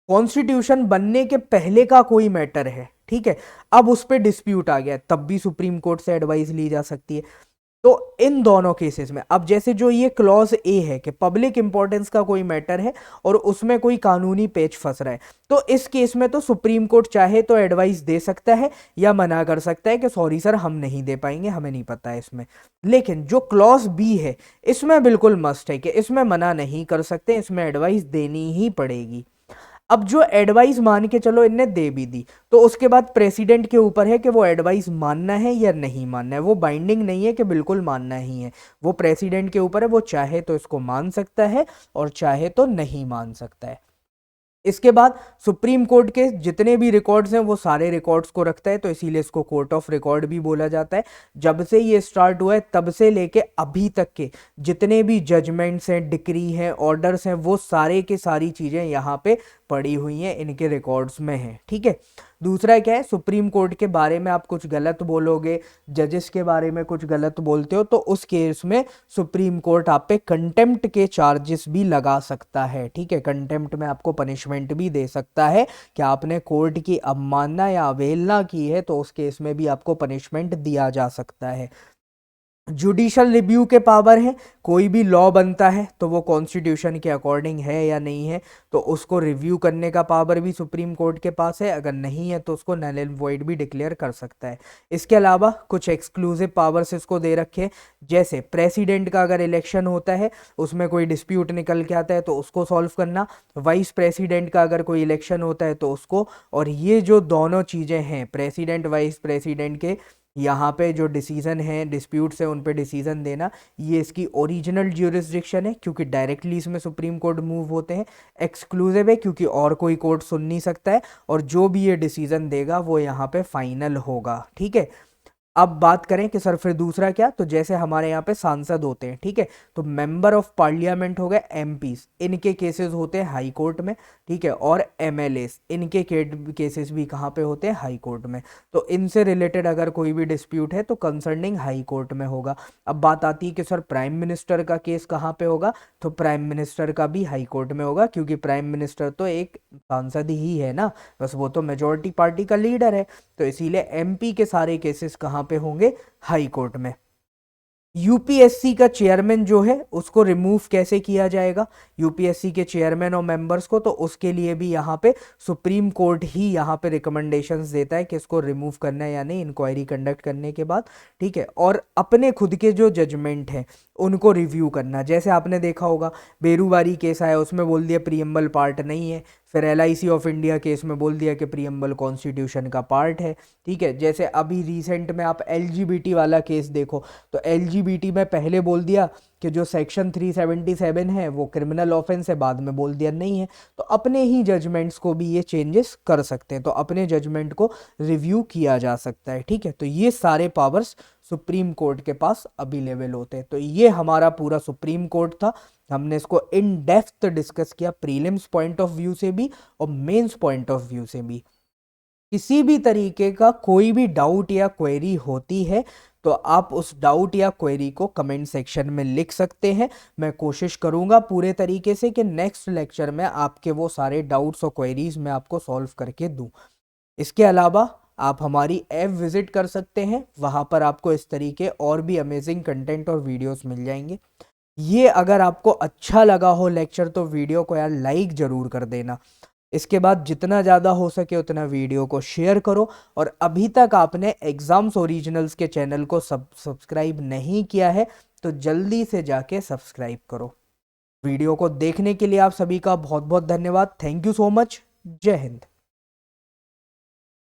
कॉन्स्टिट्यूशन बनने के पहले का कोई मैटर है, ठीक है, अब उस पर डिस्प्यूट आ गया, तब भी सुप्रीम कोर्ट से एडवाइस ली जा सकती है। तो इन दोनों केसेस में अब जैसे जो ये क्लॉज ए है कि पब्लिक इंपॉर्टेंस का कोई मैटर है और उसमें कोई कानूनी पेच फंस रहा है, तो इस केस में तो सुप्रीम कोर्ट चाहे तो एडवाइस दे सकता है या मना कर सकता है कि सॉरी सर हम नहीं दे पाएंगे, हमें नहीं पता है इसमें। लेकिन जो क्लॉज बी है इसमें बिल्कुल मस्ट है कि इसमें मना नहीं कर सकते, इसमें एडवाइस देनी ही पड़ेगी। अब जो एडवाइस मान के चलो इनने दे भी दी, तो उसके बाद प्रेसिडेंट के ऊपर है कि वो एडवाइस मानना है या नहीं मानना है, वो बाइंडिंग नहीं है कि बिल्कुल मानना ही है, वो प्रेसिडेंट के ऊपर है, वो चाहे तो इसको मान सकता है और चाहे तो नहीं मान सकता है। इसके बाद सुप्रीम कोर्ट के जितने भी रिकॉर्ड्स हैं वो सारे रिकॉर्ड्स को रखता है, तो इसीलिए इसको कोर्ट ऑफ रिकॉर्ड भी बोला जाता है। जब से ये स्टार्ट हुआ है तब से लेके अभी तक के जितने भी जजमेंट्स हैं, डिक्री हैं, ऑर्डर्स हैं, वो सारे के सारी चीज़ें यहाँ पे पड़ी हुई हैं, इनके रिकॉर्ड्स में हैं, ठीक है। दूसरा क्या है, सुप्रीम कोर्ट के बारे में आप कुछ गलत बोलोगे, जजेस के बारे में कुछ गलत बोलते हो, तो उस केस में सुप्रीम कोर्ट आप पे कंटेम्प्ट के चार्जेस भी लगा सकता है, ठीक है। कंटेम्प्ट में आपको पनिशमेंट भी दे सकता है कि आपने कोर्ट की अवमानना या अवहेलना की है, तो उस केस में भी आपको पनिशमेंट दिया जा सकता है। जुडिशल रिव्यू के पावर है, कोई भी लॉ बनता है तो वो कॉन्स्टिट्यूशन के अकॉर्डिंग है या नहीं है, तो उसको रिव्यू करने का पावर भी सुप्रीम कोर्ट के पास है, अगर नहीं है तो उसको नल एंड वॉइड भी डिक्लेयर कर सकता है। इसके अलावा कुछ एक्सक्लूसिव पावर्स इसको दे रखे, जैसे प्रेसिडेंट का अगर इलेक्शन होता है उसमें कोई डिस्प्यूट निकल के आता है तो उसको सॉल्व करना, वाइस प्रेसिडेंट का अगर कोई इलेक्शन होता है तो उसको, और ये जो दोनों चीज़ें हैं प्रेसिडेंट वाइस प्रेसिडेंट के, यहाँ पे जो डिसीजन है, डिस्प्यूट्स है, उन पे डिसीजन देना, ये इसकी ओरिजिनल ज्यूरिसडिक्शन है क्योंकि डायरेक्टली इसमें सुप्रीम कोर्ट मूव होते हैं। एक्सक्लूसिव है क्योंकि और कोई कोर्ट सुन नहीं सकता है, और जो भी ये डिसीजन देगा वो यहाँ पे फाइनल होगा, ठीक है। अब बात करें कि सर फिर दूसरा क्या, तो जैसे हमारे यहाँ पे सांसद होते हैं, ठीक है, तो मेंबर ऑफ पार्लियामेंट हो गए एमपीज, इनके केसेस होते हैं हाई कोर्ट में, ठीक है, और एमएलएस इनके केसेस भी कहाँ पे होते हैं, हाई कोर्ट में। तो इनसे रिलेटेड अगर कोई भी डिस्प्यूट है तो कंसर्निंग हाई कोर्ट में होगा। अब बात आती है कि सर प्राइम मिनिस्टर का केस कहाँ पे होगा, तो प्राइम मिनिस्टर का भी हाई कोर्ट में होगा क्योंकि प्राइम मिनिस्टर तो एक सांसद ही है ना, बस वो तो मेजोरिटी पार्टी का लीडर है, तो इसीलिए एमपी के सारे केसेस कहाँ पे होंगे, हाई कोर्ट में। यूपीएससी का चेयरमैन जो है उसको रिमूव कैसे किया जाएगा, यूपीएससी के चेयरमैन और मेंबर्स को, तो उसके लिए भी यहाँ पे सुप्रीम कोर्ट ही यहाँ पे रिकमेंडेशंस देता है कि इसको रिमूव करना है या नहीं, इंक्वायरी कंडक्ट करने के बाद, ठीक है। और अपने खुद के जो जजमेंट हैं उनको रिव्यू करना। जैसे आपने देखा होगा बेरूबारी केस आया, उसमें बोल दिया प्रीएम्बल पार्ट नहीं है, फिर LIC ऑफ इंडिया केस में बोल दिया कि प्रीएम्बल कॉन्स्टिट्यूशन का पार्ट है। ठीक है, जैसे अभी रिसेंट में आप LGBT वाला केस देखो, तो LGBT में पहले बोल दिया कि जो सेक्शन 377 है वो क्रिमिनल ऑफेंस है, बाद में बोल दिया नहीं है। तो अपने ही जजमेंट्स को भी ये चेंजेस कर सकते हैं, तो अपने जजमेंट को रिव्यू किया जा सकता है। ठीक है, तो ये सारे पावर्स सुप्रीम कोर्ट के पास अवेलेबल होते हैं। तो ये हमारा पूरा सुप्रीम कोर्ट था, हमने इसको इन डेप्थ डिस्कस किया, प्रीलिम्स पॉइंट ऑफ व्यू से भी और मेंस पॉइंट ऑफ व्यू से भी। किसी भी तरीके का कोई भी डाउट या क्वेरी होती है तो आप उस डाउट या क्वेरी को कमेंट सेक्शन में लिख सकते हैं। मैं कोशिश करूंगा पूरे तरीके से कि नेक्स्ट लेक्चर में आपके वो सारे डाउट्स और क्वेरीज मैं आपको सॉल्व करके दूं। इसके अलावा आप हमारी ऐप विजिट कर सकते हैं, वहां पर आपको इस तरीके और भी अमेजिंग कंटेंट और वीडियोस मिल जाएंगे। ये अगर आपको अच्छा लगा हो लेक्चर तो वीडियो को यार लाइक ज़रूर कर देना। इसके बाद जितना ज़्यादा हो सके उतना वीडियो को शेयर करो, और अभी तक आपने एग्ज़ाम्स ओरिजिनल्स के चैनल को सब्सक्राइब नहीं किया है तो जल्दी से जाके सब्सक्राइब करो। वीडियो को देखने के लिए आप सभी का बहुत बहुत धन्यवाद। Thank you so much. जय हिंद।